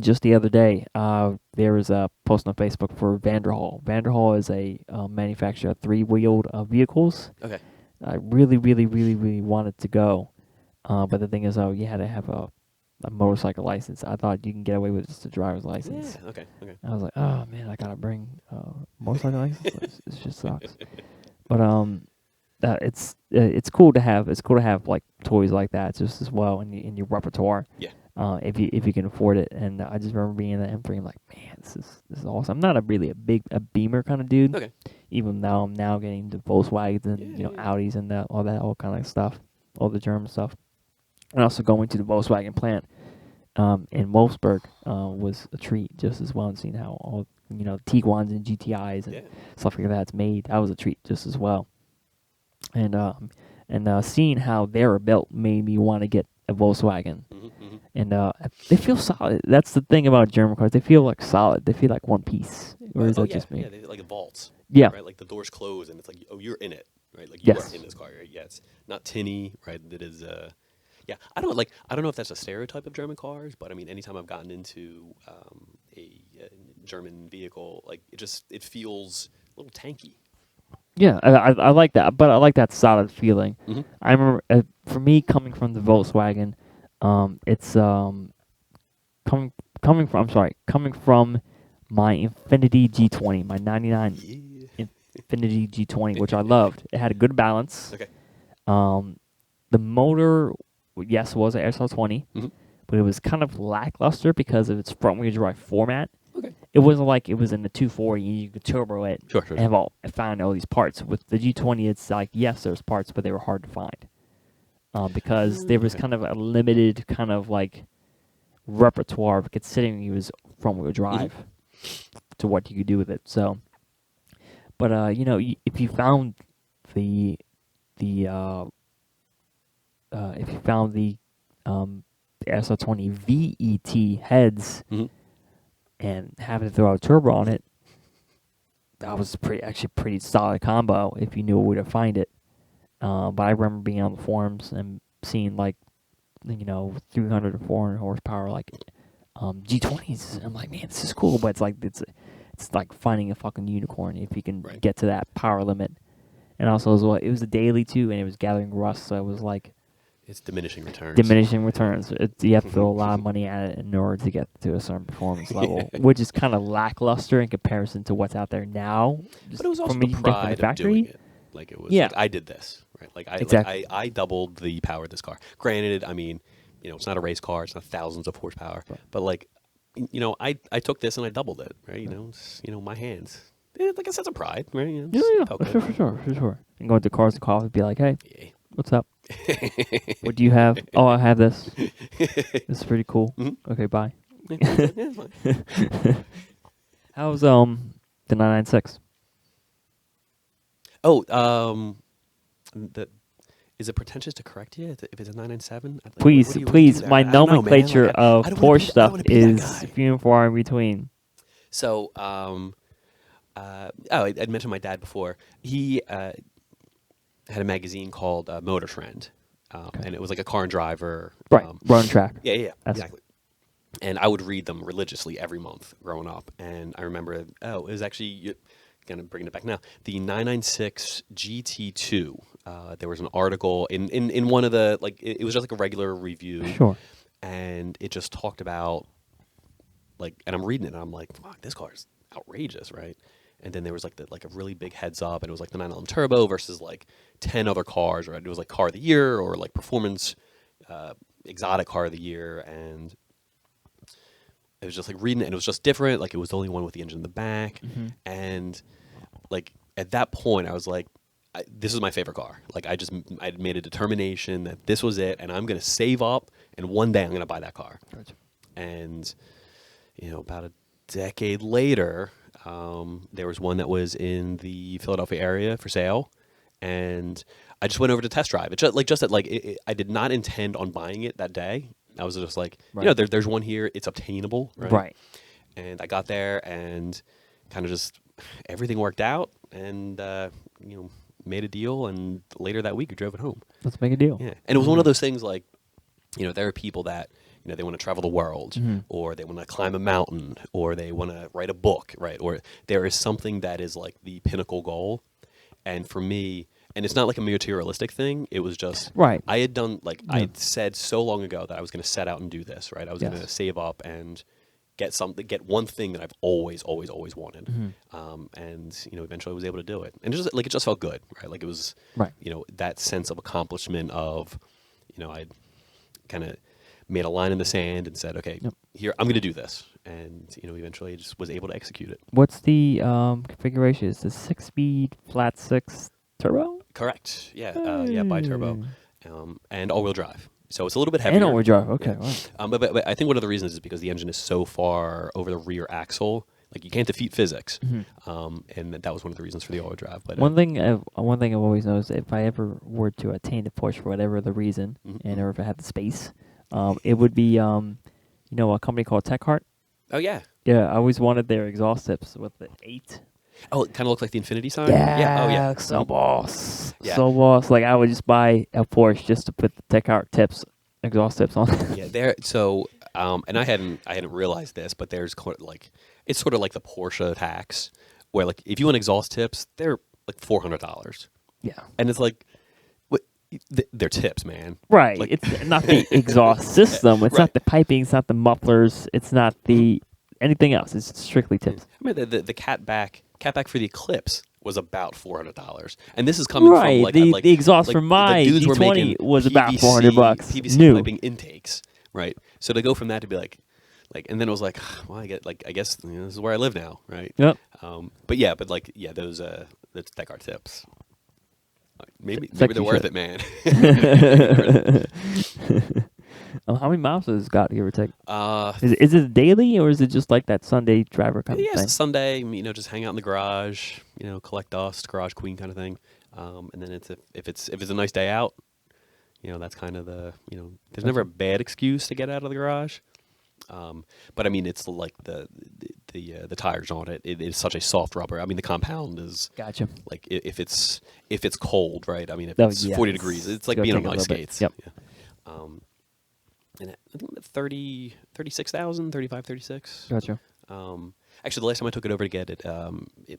just the other day, there was a post on Facebook for Vanderhall. Vanderhall is a manufacturer of 3-wheeled vehicles. Okay. I really, really, really, really wanted to go, but the thing is, you had to have a motorcycle license. I thought you can get away with just a driver's license. Yeah. Okay. Okay. I was like, oh man, I gotta bring motorcycle license. It just sucks. But it's cool to have. It's cool to have like toys like that just as well in your repertoire. Yeah. If you can afford it. And I just remember being in the M3. I'm like, man, this is awesome. I'm not a Beamer kind of dude. Okay. Even though I'm now getting into Volkswagens and Yeah. Audis and all kind of stuff, all the German stuff. And also going to the Volkswagen plant in Wolfsburg was a treat just as well, and seeing how all Tiguan's and GTIs and Yeah. stuff like that's made. That was a treat just as well. And seeing how they were built made me want to get a Volkswagen. And they feel solid. That's the thing about German cars. They feel like solid. They feel like one piece. Or is that just me? Yeah, they like vaults. Yeah. Right. Like the doors close and it's like, oh, you're in it. Right. Like you Yes. are in this car. Right? Yeah. It's not tinny. Right. It is. Yeah, I don't know if that's a stereotype of German cars, but I mean, anytime I've gotten into a German vehicle, like it feels a little tanky. Yeah, I like that, but I like that solid feeling. Hmm. I remember for me coming from the Volkswagen, it's coming from my Infinity G20, my '99 Yeah. Infinity G20, which I loved. It had a good balance. Okay. Um, the motor, yes, was an SL20, Hmm. but it was kind of lackluster because of its front-wheel drive format. Okay. It wasn't like it was in the 240 and you could turbo it Sure. and find all these parts. With the G20, it's like, yes, there's parts, but they were hard to find because there was Okay. kind of a limited kind of like repertoire considering he was front-wheel drive to what you could do with it. So, but if you found the if you found the SL20 VET heads Hmm. and having to throw a turbo on it, that was pretty solid combo if you knew where to find it. But I remember being on the forums and seeing like 300 or 400 horsepower like G20s. I'm like, man, this is cool, but it's like finding a fucking unicorn if you can Right. get to that power limit. And also as well, it was a daily too, and it was gathering rust, so it was like It's diminishing returns. diminishing returns. You have to throw a lot of money at it in order to get to a certain performance level, which is kind of lackluster in comparison to what's out there now. But it was also from the what you can get from pride the of doing factory. it. Like it was. Yeah. Like I did this. Right. Like Exactly. I doubled the power of this car. Granted, I mean, it's not a race car. It's not thousands of horsepower. Right. But like, I took this and I doubled it. Right. It's, my hands. Like a sense of pride. Right. Yeah, felt for good. for sure. And go to Cars and Coffee and be like, hey, Yeah. what's up? What do you have? Oh, I have this. This is pretty cool. Mhm. Okay, bye. Yeah, it's fine. How's the 996? Oh, is it pretentious to correct you if it's a 997? Like, Please, what do you please. do My there? I don't know, man. nomenclature Like, of I don't wanna Porsche be- I don't stuff wanna be that is guy. few and far in between. So, I'd mentioned my dad before. He had a magazine called Motor Trend, and it was like a car and driver. Right, run track. Yeah, That's- exactly. And I would read them religiously every month growing up. And I remember, it was actually, kind of bringing it back now, the 996 GT2. There was an article in one of the, like, it was just like a regular review. Sure. And it just talked about, like, and I'm reading it and I'm like, fuck, this car is outrageous, right? And then there was like a really big heads up, and it was like the 911 Turbo versus like 10 other cars, right? It was like car of the year or like performance exotic car of the year, and it was just like reading it, and it was just different. Like it was the only one with the engine in the back, and like at that point, I was like, this is my favorite car. Like I made a determination that this was it, and I'm gonna save up, and one day I'm gonna buy that car. Gotcha. And about a decade later, there was one that was in the Philadephia area for sale, and I just went over to test drive. It I did not intend on buying it that day. I was just like, Right. there's one here. It's obtainable, right? Right. And I got there and kind of just everything worked out, and made a deal. And later that week, we drove it home. Let's make a deal. Yeah, and it was one of those things like, there are people that they want to travel the world, Mhm. or they want to climb a mountain, or they want to write a book, right? Or there is something that is like the pinnacle goal. And for me, and it's not like a materialistic thing. It was just Right. I had done I Yeah. had said so long ago that I was going to set out and do this, right? I was going to Yes. save up and get one thing that I've always wanted, Mhm. and eventually I was able to do it, and it just felt good, right? Like it was, Right. That sense of accomplishment of, I'd kind of made a line in the sand and said, okay, Yep. here I'm going to do this, and eventually I just was able to execute it. What's the configuration? Is the 6-speed flat 6 turbo? Correct. Yeah. Yeah. Bi-turbo, and all-wheel drive. So it's a little bit heavier. And all-wheel drive. Okay. Yeah. Wow. But I think one of the reasons is because the engine is so far over the rear axle, like you can't defeat physics. And that was one of the reasons for the all-wheel drive. But One thing I've always noticed, if I ever were to attain the Porsche for whatever the reason, and or if I had the space, it would be a company called Techheart. oh yeah. Yeah, I always wanted their exhaust tips with the 8. Oh, it kind of looked like the Infinity sign. Yeah. Oh yeah. So boss. Yeah. So boss. Like I would just buy a Porsche just to put the Techheart tips exhaust tips on. Yeah, there. So, and I hadn't realized this, but there's like it's sort of like the Porsche tax, where like if you want exhaust tips, they're like $400, Yeah. and it's like, what? They're tips, man. Right. Like, It's not the exhaust system. It's Right. not the piping. It's not the mufflers. It's not the anything else. It's strictly tips. I mean, the catback for the Eclipse was about $400, and this is coming from Right. like The exhaust like for my the dudes were D20 making was about PVC $400. PVC New. piping intakes, right? So to go from that to be like, and then it was like, well, I guess this is where I live now, right? Yep. But those that car tips. Maybe like they're you worth should. it, man. How many miles has it got, give or take? uh, Is it daily or is it just like that Sunday driver kind yeah, of thing? it's a Sunday, just hang out in the garage, collect dust, garage queen kind of thing. And then if it's a nice day out, that's kind of there's never a bad excuse to get out of the garage. But I mean, it's like the tires on it. It is such a soft rubber. I mean, the compound is Gotcha. like if it's cold, right? I mean, if Oh, it's yeah, 40 it's degrees, it's like gonna being on take a ice little bit. skates. Yep. Yeah. And I think 36,000, 35, 36. Gotcha. Actually, the last time I took it over to get it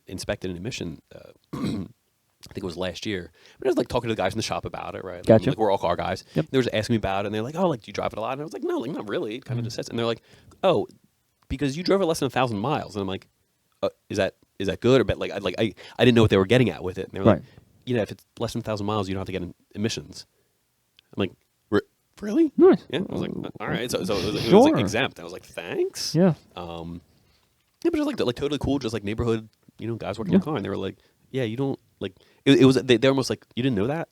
inspected and emission, I think it was last year. But I was like talking to the guys in the shop about it, right? Like, Gotcha. like we're all car guys. Yep. They were just asking me about it, and they're like, "Oh, like do you drive it a lot?" And I was like, "No, like not really." It kind of just sits. And they're like, "Oh, because you drove it less than 1,000 miles." And I'm like, "Is that good or bad?" Like I didn't know what they were getting at with it. And they were like, Right. if it's less than 1,000 miles, you don't have to get emissions. I'm like, really? Nice. Yeah. I was like, all right. So it was like Sure. exempt. I was like, thanks. Yeah. Yeah, but just like totally cool, just like neighborhood, guys working on Yeah. the car, and they were like, yeah, you don't like. It was they're almost like, you didn't know that.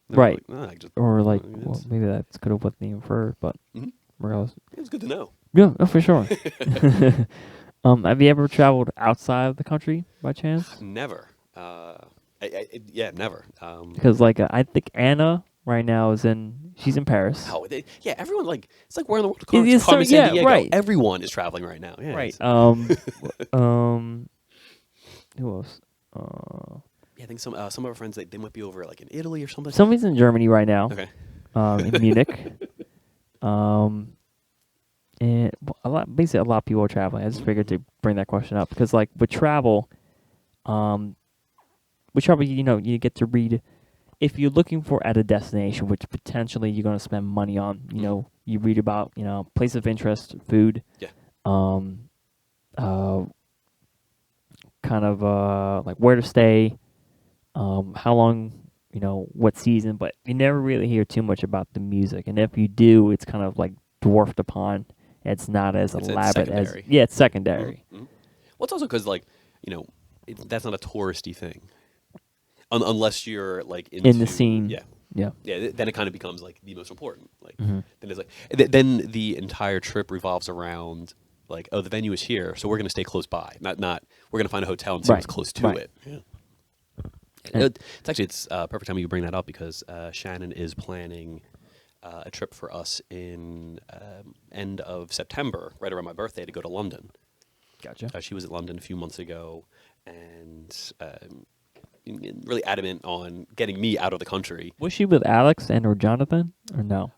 And I was Right. like, "Nah, I just, Or like, I mean, well, it's- maybe that's could have what they inferred, but Mhm. regardless. It's good to know. Yeah, for sure. Have you ever traveled outside of the country by chance? Never. Yeah, never. Because like I think Anna right now she's in Paris. Yeah, everyone like it's like we're in the world of It is Carmen so- San yeah, Diego. right. Everyone is traveling right now. Yeah, Right. it's- Who else? yeah, I think some of our friends they might be over like in Italy or something. Somebody's in Germany right now. Okay. In Munich. And basically a lot of people are traveling. I just figured to bring that question up because like with travel, you get to read. If you're looking for at a destination, which potentially you're going to spend money on, you read about, place of interest, food, Yeah. kind of like where to stay, how long, what season, but you never really hear too much about the music. And if you do, it's kind of like dwarfed upon. It's not as It's elaborate as secondary. it's secondary. Mhm. Well, it's also because like that's not a touristy thing, unless you're like In the scene. Yeah, Yeah. yeah. Then it kind of becomes like the most important. Like Mhm. then it's like then the entire trip revolves around like, oh, the venue is here, so we're going to stay close by. Not we're going to find a hotel and see what's Right, close to right. it. Yeah. And- It's perfect time you bring that up because Shannon is planning a trip for us in end of September, right around my birthday, to go to London. Gotcha. She was at London a few months ago, and really adamant on getting me out of the country. Was she with Alex and or Jonathan or no?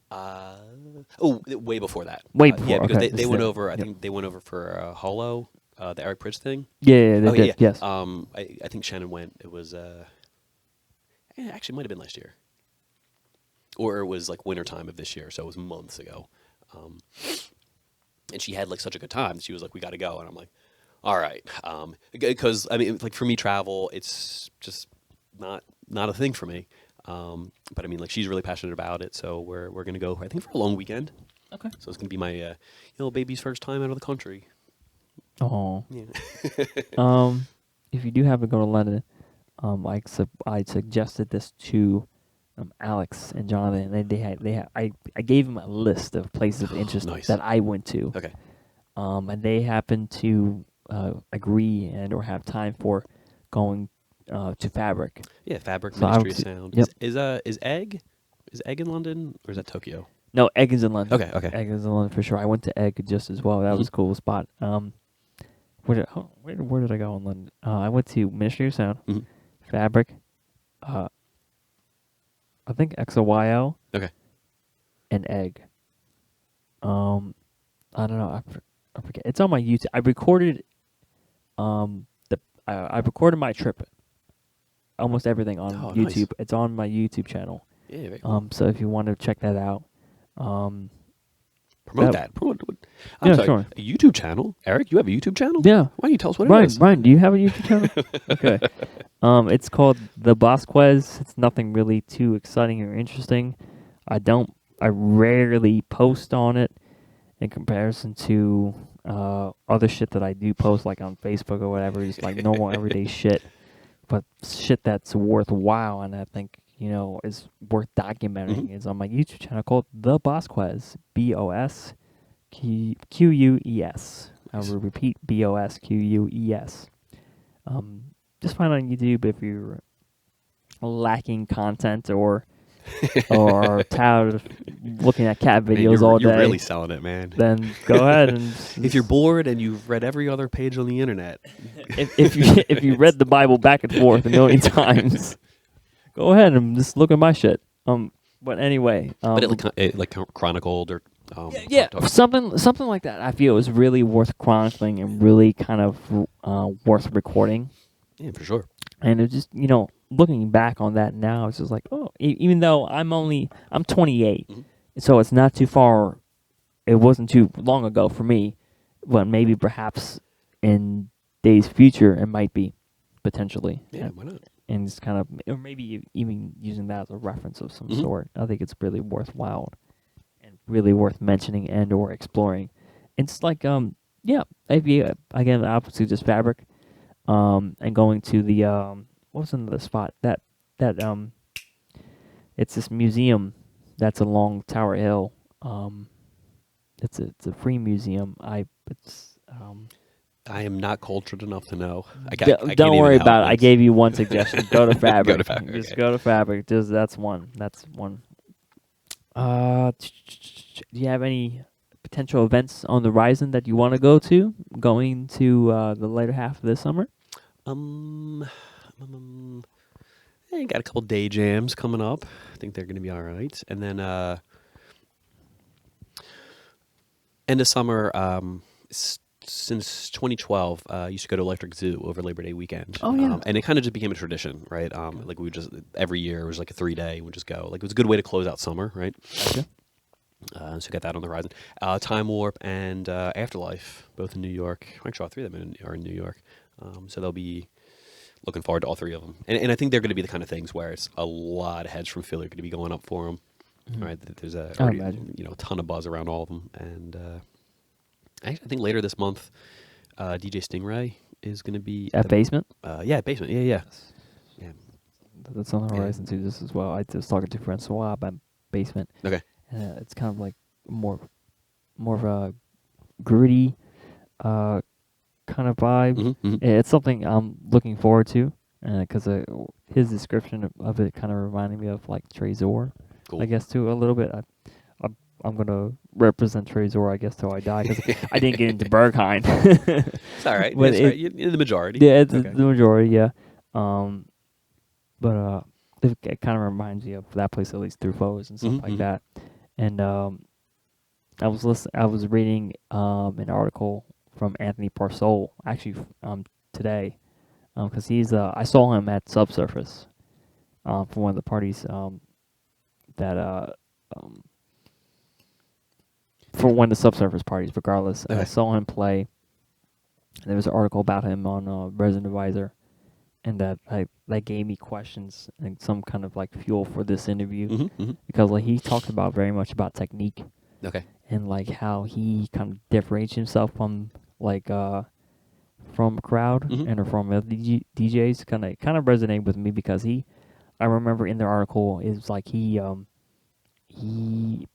Way before that. Way Yeah, before, because okay, they just went that. over. I Yep. think they went over for Holo, the Eric Pridge thing. Yeah, they Oh did. yeah, Yes. I think Shannon went. It was actually it might have been last year, or it was like wintertime of this year, so it was months ago. And she had like such a good time. She was like, "We got to go," and I'm like, "All right," because I mean, like for me, travel it's just not a thing for me. But I mean, like she's really passionate about it, so we're gonna go. I think for a long weekend. Okay. So it's gonna be my baby's first time out of the country. Oh. Yeah. If you do have to go to London, I suggested this to Alex and Jonathan, and I gave them a list of places of interest Nice. that I went to. Okay. And they happened to agree and or have time for going to Fabric. Yeah, Fabric, So I Ministry would of say- Sound. yep. Is Egg in London or is that Tokyo? No, Egg is in London. Okay. Egg is in London for sure. I went to Egg just as well. That was a cool spot. Where did I go in London? I went to Ministry of Sound, Mhm. Fabric, I think XOYO, Okay. and egg. I don't know. I forget. It's on my YouTube. I recorded I recorded my trip, almost everything on Oh, YouTube. nice. It's on my YouTube channel. Yeah, very cool. So if you want to check that out, Promote that- that. Promote. I'm Yeah, sorry. sure. A YouTube channel, Eric. You have a YouTube channel? Yeah. Why don't you tell us what it Ryan, is? Ryan, do you have a YouTube channel? Okay. It's called The Bosquez. It's nothing really too exciting or interesting. I rarely post on it in comparison to other shit that I do post, like on Facebook or whatever, just like normal everyday shit. But shit that's worthwhile and I think, is worth documenting is on my YouTube channel called The Bosquez. BOSQUES. I will repeat, BOSQUES. Just find it on YouTube if you're lacking content or tired of looking at cat Man, videos all day. You're really selling it, man. Then go ahead and If you're bored and you've read every other page on the internet, if you read the Bible back and forth a million times, go ahead and just look at my shit. But anyway, but it like chronicled or yeah, talked- something like that. I feel is really worth chronicling and really kind of worth recording. yeah, for sure. And it just looking back on that now, it's just like, oh, even though I'm 28, so it's not too far. It wasn't too long ago for me, but maybe perhaps in days future it might be potentially. Yeah, why not? And it's kind of, or maybe even using that as a reference of some sort. I think it's really worthwhile and really worth mentioning and or exploring. It's like, yeah, maybe again, obviously just fabric, and going to the what's another spot that it's this museum that's along Tower Hill. It's a free museum. I am not cultured enough to know. Don't worry about it. I gave you one suggestion. Go to Fabric. Go to Fabric, Just okay. go to Fabric. That's one. Do you have any potential events on the horizon that you want to go to? Going to the later half of this summer? I got a couple day jams coming up. I think they're going to be all right. And then end of summer, since 2012, I used to go to Electric Zoo over Labor Day weekend. Oh, yeah. And it kind of just became a tradition, right? Like we would just, every year, it was like a 3-day, we'd just go. Like it was a good way to close out summer, right? Gotcha. So got that on the horizon. Time Warp and Afterlife, both in New York. Actually, all three of them are in New York. So they'll be looking forward to all three of them. And I think they're going to be the kind of things where it's a lot of heads from Philly are going to be going up for them. Right? There's already, a ton of buzz around all of them. And I think later this month, DJ Stingray is going to be At Basement? Yeah, Basement. Yeah. That's on the horizon too, just as well. I was talking to Francois about Basement. Okay. It's kind of like more of a gritty kind of vibe. It's something I'm looking forward to because his description of it kind of reminded me of like Trezor, Cool. I guess, too, a little bit. I'm going to represent Trezor, I guess, till I die because I didn't get into Berghain. It's all right. But That's right. You're in the majority. Yeah, it's Okay. the majority, yeah. But it kind of reminds me of that place, at least through photos and stuff like that. And I was reading an article from Anthony Parsoll actually today because I saw him at Subsurface for one of the parties for one of the Subsurface parties. Regardless, I saw him play. And there was an article about him on Resident Advisor, and that gave me questions and some kind of like fuel for this interview because like he talked about very much about technique. Okay. And like how he kind of differentiates himself from like from a crowd and from other DJs kind of resonated with me because I remember in the article it was like he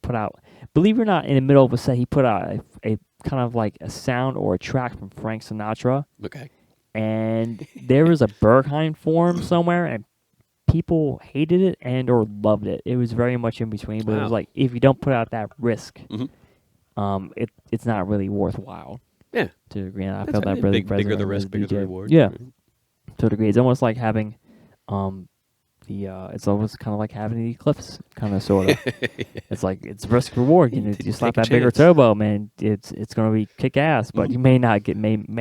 put out, believe it or not, in the middle of a set he put out a kind of like a sound or a track from Frank Sinatra. Okay. And there was a Berghain forum somewhere and people hated it and or loved it. It was very much in between, but it was like if you don't put out that risk, it's not really worthwhile. Yeah. To a degree, and I That's felt right. that really Bigger the resonated risk, with bigger the DJ. reward. Yeah. Right. To a degree, it's almost like having, it's almost kind of like having the Eclipse, kind of sort of. It's like it's risk reward. You know, you slap Take a that bigger chance. turbo, man. It's gonna be kick ass, but Mhm. you may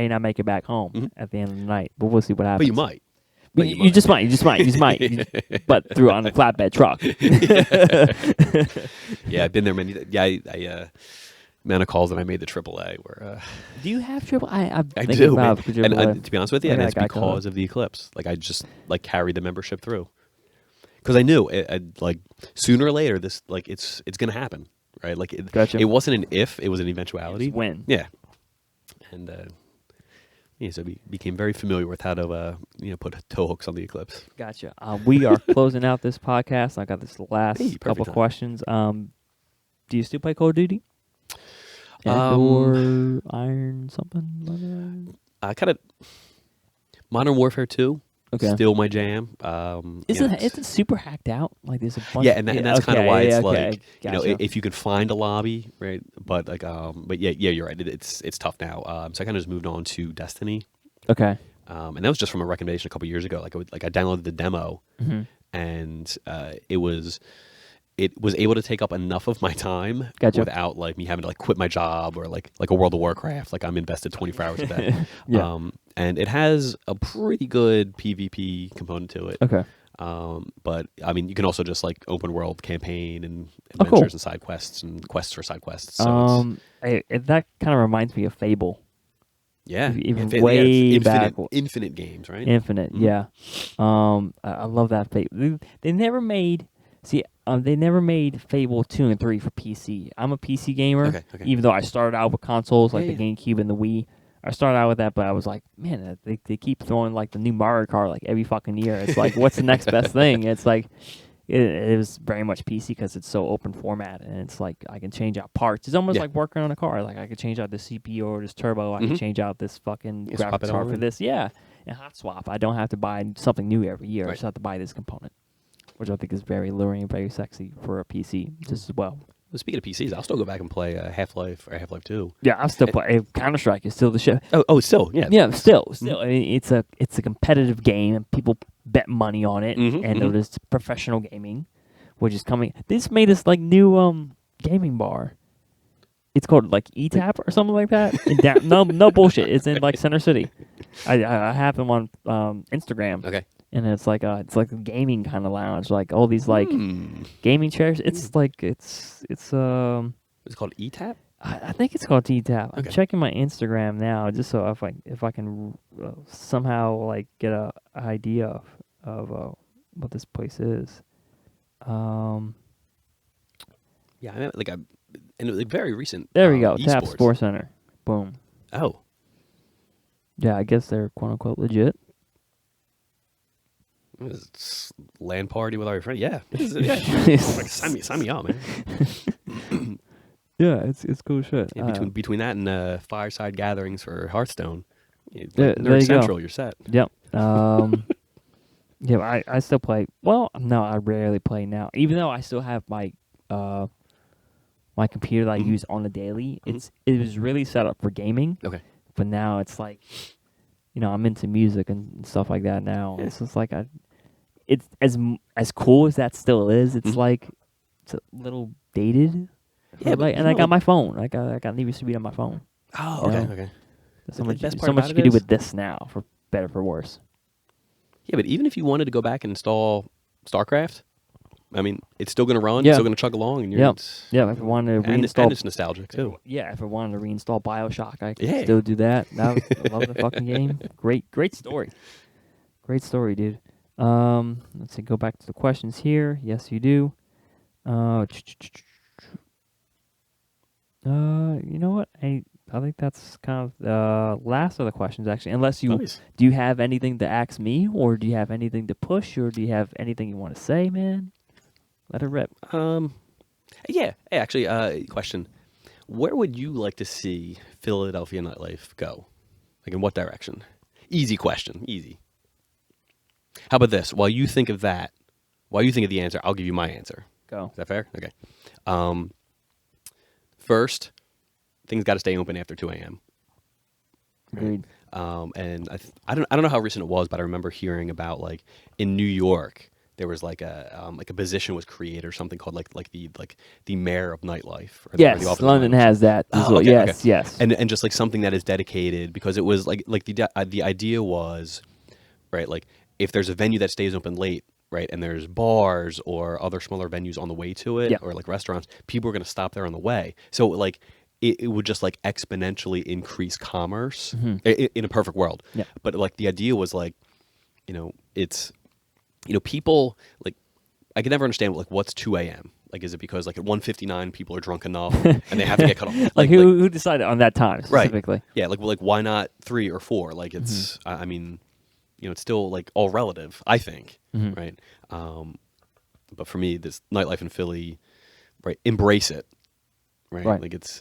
not make it back home Mhm. at the end of the night. But we'll see what happens. But you might. But you just might. But through on a flatbed truck. Yeah, I've been there many. Yeah, I amount of calls that I made the AAA where Do you have triple? I'm I thinking do, man. about And to be honest with you, I and got it's a guy calling. because of the Eclipse. Like I just like carried the membership through because I knew like sooner or later this like it's gonna happen, right? Like Gotcha. it wasn't an if, it was an eventuality. It's when. Yeah, and yeah, so became very familiar with how to put tow hooks on the Eclipse. Gotcha. We are closing out this podcast. I got this last Hey, perfect couple time. questions. Do you still play Call of Duty? Or Iron something? Kind of Modern Warfare 2. Okay. Still my jam. It's super hacked out. Like there's a bunch. Yeah, and that's kind of why it's like Gotcha. if you can find a lobby, right? But like but yeah, you're right. It's tough now. So I kind of just moved on to Destiny, Okay. and that was just from a recommendation a couple years ago. Like I downloaded the demo, Mhm. and it was able to take up enough of my time Gotcha. without like me having to like quit my job or like a World of Warcraft. Like I'm invested 24 hours a day. Yeah. And it has a pretty good PvP component to it. Okay. But I mean, you can also just like open world campaign and Oh, cool. adventures and side quests and quests for side quests. So that kind of reminds me of Fable. yeah, even it's way back. infinite games, right? Infinite, Mhm. yeah. I love that Fable. They never made. See, they never made Fable 2 and 3 for PC. I'm a PC gamer, Okay. even though I started out with consoles like Yeah, the GameCube and the Wii. I started out with that, but I was like, man, they keep throwing like the new Mario Kart like every fucking year. It's like, what's the next best thing? It's like, it was very much PC because it's so open format, and it's like I can change out parts. It's almost Yeah. like working on a car. Like I could change out the CPU or this turbo. I can Mhm. change out this fucking You swap it graphics all card for in. this. Yeah, and hot swap. I don't have to buy something new every year. I Right. just have to buy this component, which I think is very alluring and very sexy for a PC just as well. Well, speaking of PCs, I'll still go back and play Half-Life or Half-Life 2. Yeah, I'm still playing. Counter-Strike is still the shit. Oh, still, yeah. Yeah, still. I mean, it's a competitive game, and people bet money on it. Mhm, And mhm. there's professional gaming, which is coming. This made this like new gaming bar. It's called like eTap or something like that. No bullshit. It's in like Center City. I have them on Instagram. Okay. And it's like a gaming kind of lounge, like all these like gaming chairs. It's like it's It's called eTap? I think it's called T-Tap. I'm Okay. checking my Instagram now just so if I can somehow like get a idea of what this place is. Yeah, I mean, like very recent. There we go. Tap esports. Sports Center. Boom. Oh, Yeah, I guess they're quote unquote legit. it's LAN party with all your friends. Yeah, like, sign me up, man. Yeah, it's cool shit. Yeah, between that and fireside gatherings for Hearthstone, like there Nerd you go. Central, you're set. Yep. Yeah, I still play. Well, no, I rarely play now. Even though I still have my my computer that I use on the daily. Mhm. It was really set up for gaming. Okay. But now it's like, I'm into music and stuff like that now. Yeah. It's just like it's as cool as that still is. It's like it's a little dated. Yeah, but and I got my phone. I got Need for Speed on my phone. Oh, okay, Yeah. okay. There's so The much best part so much about you it can do is- with this now, for better for worse. Yeah, but even if you wanted to go back and install StarCraft, I mean, it's still going to run. Yeah. It's still going to chug along, and you're Yep. Yeah, if I wanted to and reinstall, it's nostalgic too. yeah, if I wanted to reinstall BioShock, I could Yeah. still do that. I love the fucking game. Great story. Great story, dude. Let's see. Go back to the questions here. Yes, you do. You know what? I think that's kind of the last of the questions, actually. Unless you Nice. do you have anything to ask me, or do you have anything to push, or do you have anything you want to say, man? Let it rip. Yeah. Hey, actually, question: where would you like to see Philadephia nightlife go? Like, in what direction? Easy question. Easy. How about this? While you think of that, while you think of the answer, I'll give you my answer. Go. Is that fair? Okay. First, things got to stay open after 2 a.m. Agreed. And I don't know how recent it was, but I remember hearing about, like, in New York, there was like a position was created or something called like the mayor of nightlife. Or the Yes, office of London nightlife. has that. Oh, okay, yes, okay. yes. And just like something that is dedicated because it was like the idea was, right, like if there's a venue that stays open late, right, and there's bars or other smaller venues on the way to it, Yeah. or like restaurants, people are going to stop there on the way. So like it would just like exponentially increase commerce in a perfect world. Yeah. But like the idea was like, it's, people like I can never understand like what's 2 a.m. Like, is it because like at 1:59 people are drunk enough and they have to get cut off? Like who decided on that time Right. specifically? Yeah, like why not 3 or 4? Like it's I mean, it's still like all relative, I think, right? But for me, this nightlife in Philly, right, embrace it, right? Right. Like it's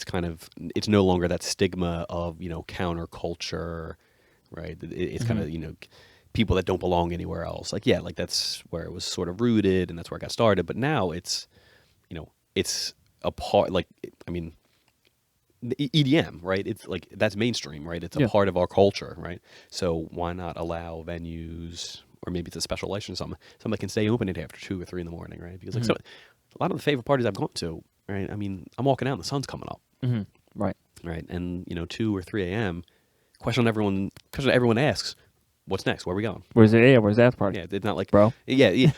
kind of it's no longer that stigma of counterculture, right? It's kind of people that don't belong anywhere else. Like yeah, like that's where it was sort of rooted and that's where it got started. But now it's it's a part. Like I mean, the EDM, right? It's like that's mainstream, right? It's a part of our culture, right? So why not allow venues, or maybe it's a special license, something that can stay open after 2 or 3 in the morning, right? Because like a lot of the favorite parties I've gone to, right? I mean, I'm walking out and the sun's coming up, Right. right? And 2 or 3 a.m. Question everyone asks, what's next? Where are we going? Where's the after party? Yeah, it's not like Bro. Yeah. The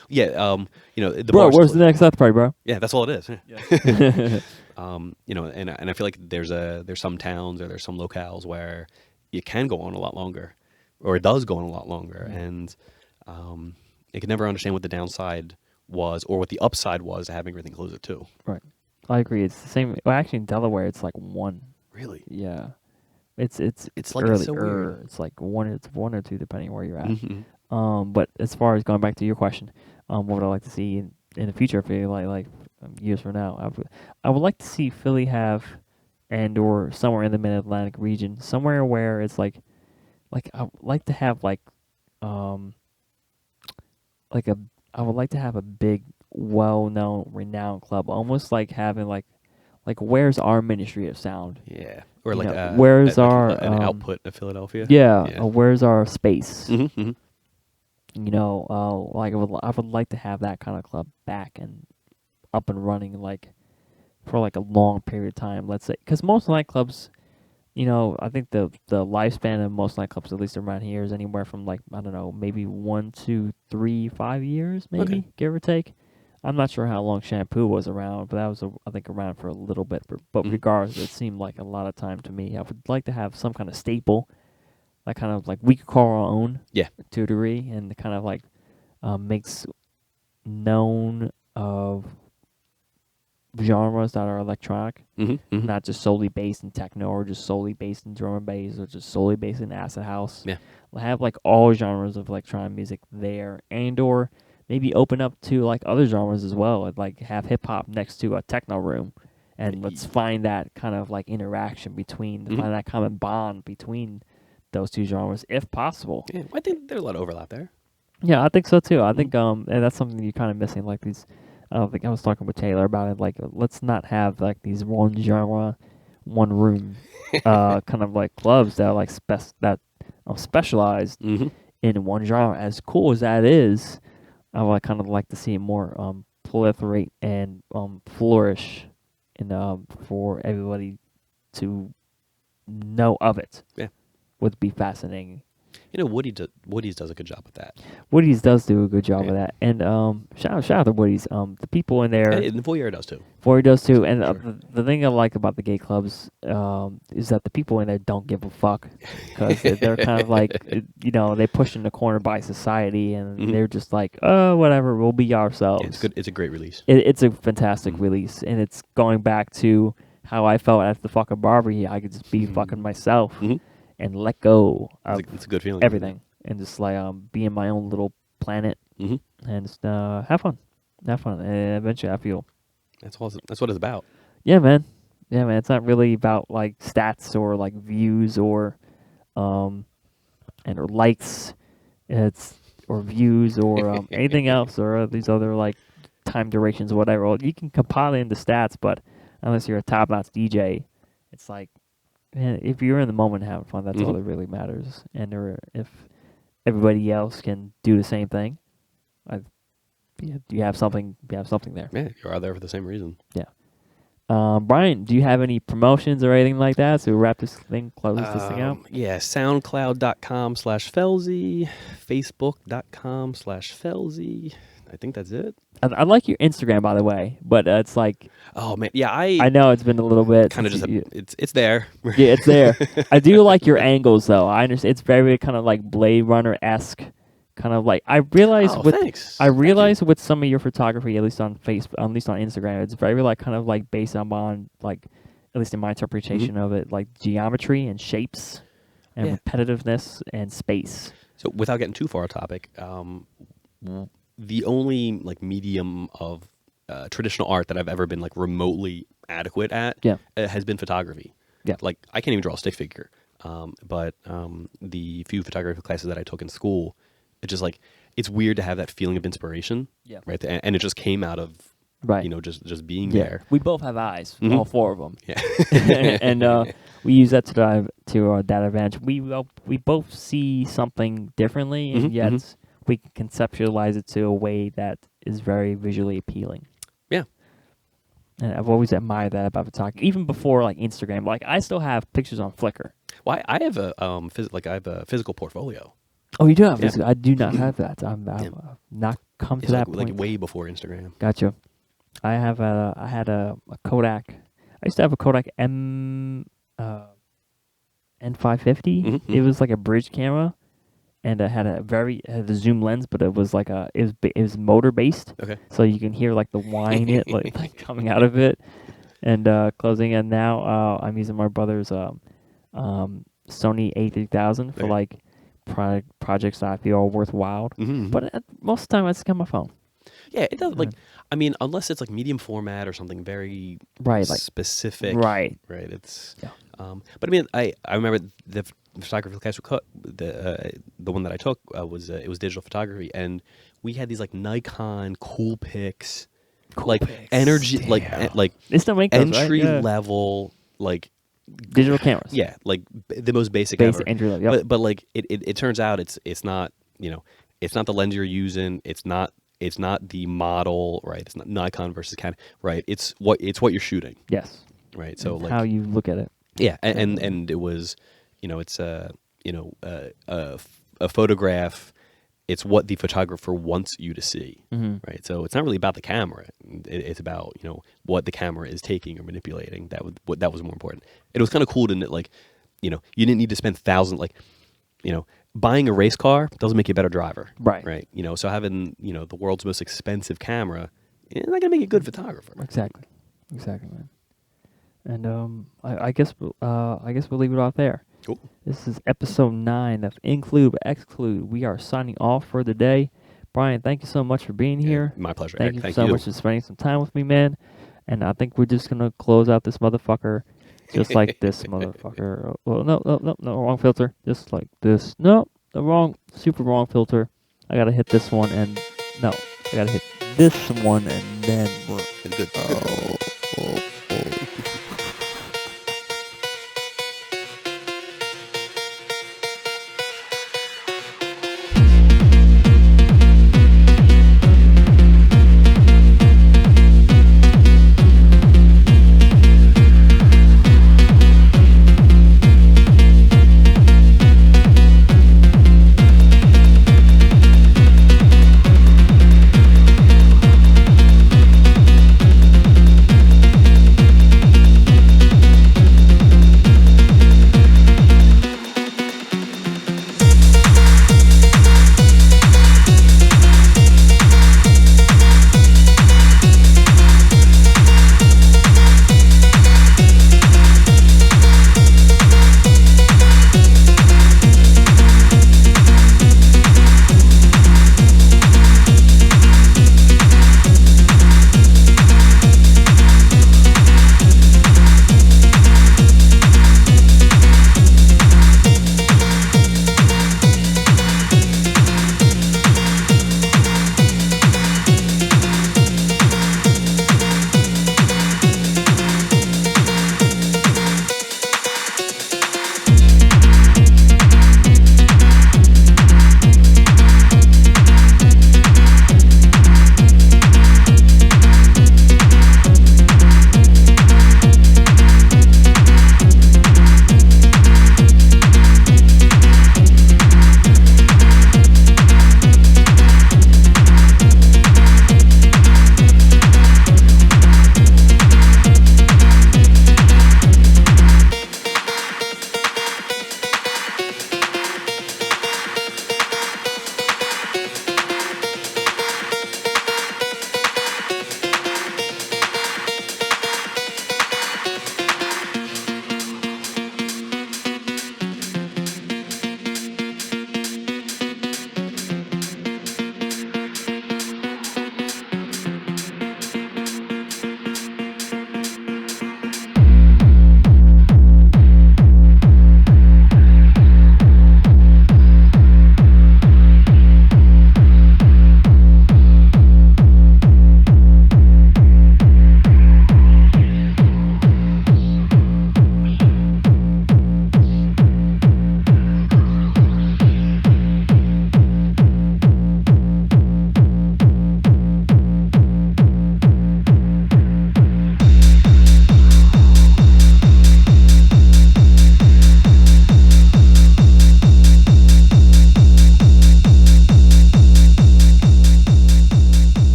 Bro, bar's where's the next after party, bro? Yeah, that's all it is. Yeah. And I feel like there's some towns or there's some locales where it can go on a lot longer, or it does go on a lot longer, and I could never understand what the downside was or what the upside was to having everything close at 2. Right. I agree. It's the same. Well, actually, in Delaware, it's like 1. Really? Yeah. It's like early. it's so weird. It's like 1. It's 1 or 2 depending where you're at. Mm-hmm. But as far as going back to your question, what would I like to see in the future? For like years from now, I would like to see Philly have, and or somewhere in the Mid Atlantic region, somewhere where it's like I would like to have I would like to have a big, well-known, renowned club, almost like having like where's our Ministry of Sound? Yeah. Or like where's like our an output of Philadelphia? Yeah. Where's our space? Mm-hmm. Like I would like to have that kind of club back and up and running, like for like a long period of time. Let's say, because most nightclubs, I think the lifespan of most nightclubs, at least around here, is anywhere from like I don't know, maybe 1, 2, 3, 5 years, maybe give or take. I'm not sure how long Shampoo was around, but that was I think around for a little bit. But regardless, it seemed like a lot of time to me. I would like to have some kind of staple, like kind of like we could call our own, to a degree, and kind of like makes known of genres that are electronic, not just solely based in techno or just solely based in drum and bass or just solely based in acid house. Yeah, we'll have like all genres of electronic music there, and or maybe open up to like other genres as well. Like have hip hop next to a techno room, and let's find that kind of like interaction between, find that common bond between those two genres if possible. Yeah, I think there's a lot of overlap there. Yeah, I think so too. I think and that's something you're kind of missing. Like these, I think I was talking with Taylor about it. Like, let's not have like these one genre, one room, kind of like clubs that are like specialized in one genre. As cool as that is, I would kind of like to see it more proliferate and flourish, and for everybody to know of it. Yeah, would be fascinating. Woody's does a good job with that. Woody's does do a good job of that, and shout out to Woody's. The people in there, and the Voyeur does too. Voyeur does too, and the thing I like about the gay clubs is that the people in there don't give a fuck, because they're kind of like they push in the corner by society, and they're just like, oh, whatever, we'll be ourselves. Yeah, it's good. It's a great release. It's a fantastic release, and it's going back to how I felt at the fucking Barbary. I could just be fucking myself. And let go of it's a good feeling. Everything, and just like be in my own little planet, and just have fun, and eventually I feel that's what it's about. Yeah, man. It's not really about like stats or like views or or likes, or views or anything else or these other like time durations or whatever. Well, you can compile it into stats, but unless you're a top-notch DJ, it's like, man, if you're in the moment having fun, that's all that really matters. And if everybody else can do the same thing, you have something. You have something there. Yeah, you're out there for the same reason. Yeah. Brian, do you have any promotions or anything like that? So we wrap this thing, close this thing out. Yeah, soundcloud.com/Fellzie, facebook.com/Fellzie. I think that's it. I like your Instagram, by the way, but it's like Oh man, yeah, I know it's been a little bit. kind of since just it's there. yeah, it's there. I do like your angles, though. I understand it's very kind of like Blade Runner esque, kind of like I realize Oh, with thanks. I Thank you. realize with some of your photography, at least on Facebook, at least on Instagram, it's very like kind of like based on like at least in my interpretation of it, like geometry and shapes and Yeah. repetitiveness and space. So without getting too far off topic, the only like medium of traditional art that I've ever been like remotely adequate at has been photography. Yeah. Like I can't even draw a stick figure. But the few photography classes that I took in school, it's just like it's weird to have that feeling of inspiration. Yeah. Right. And it just came out of just being there. We both have eyes, Mhm. all four of them. Yeah. and we use that to our that advantage. We both see something differently, and Mhm, yet mhm. we can conceptualize it to a way that is very visually appealing. Yeah. And I've always admired that about photography, even before like Instagram. Like I still have pictures on Flickr. Well, I have a I have a physical portfolio. Oh, you do have Yeah. this? I do not have that. I've not come to It's that like point. way before Instagram. Gotcha. I had a Kodak. I used to have a Kodak N550. Mhm, It was like a bridge camera, and it had it had a zoom lens, but it was like it was motor based, Okay. so you can hear like the whine like coming out of it, and closing. And now I'm using my brother's Sony A3000 for Okay. like projects that I feel are worthwhile. Mhm. But most of the time, I just got my phone. Yeah, it does. Like, I mean, unless it's like medium format or something very Right, like specific, right. Right. It's, Yeah. But I mean, I remember the photography class the one that I took was it was digital photography, and we had these like Nikon Coolpix, like Coolpix, energy, damn. like They still make those, right? entry Yeah. level, like Digital cameras. yeah, like the most basic Basic ever. entry level. Yep. But like it turns out it's not, it's not the lens you're using. It's not the model, right? It's not Nikon versus Canon, right? It's what you're shooting, Yes. right? So And like how you look at it. yeah, and it was, it's a photograph. It's what the photographer wants you to see, right? So it's not really about the camera. It's about what the camera is taking or manipulating. That was more important. It was kind of cool to like, you didn't need to spend thousands like, buying a race car doesn't make you a better driver, Right. Right. So having the world's most expensive camera is not gonna make you a good photographer. Exactly, man. And I guess we'll leave it off there. Cool. This is episode 9 of Include but Exclude. We are signing off for the day. Brian, thank you so much for being here. My pleasure. Thank Eric. you Thank so you. much for spending some time with me, man. And I think we're just gonna close out this motherfucker just like this motherfucker. Well, no, wrong filter. Just like this. No, super wrong filter. I gotta hit this one and no, I gotta hit this one and then we're Good.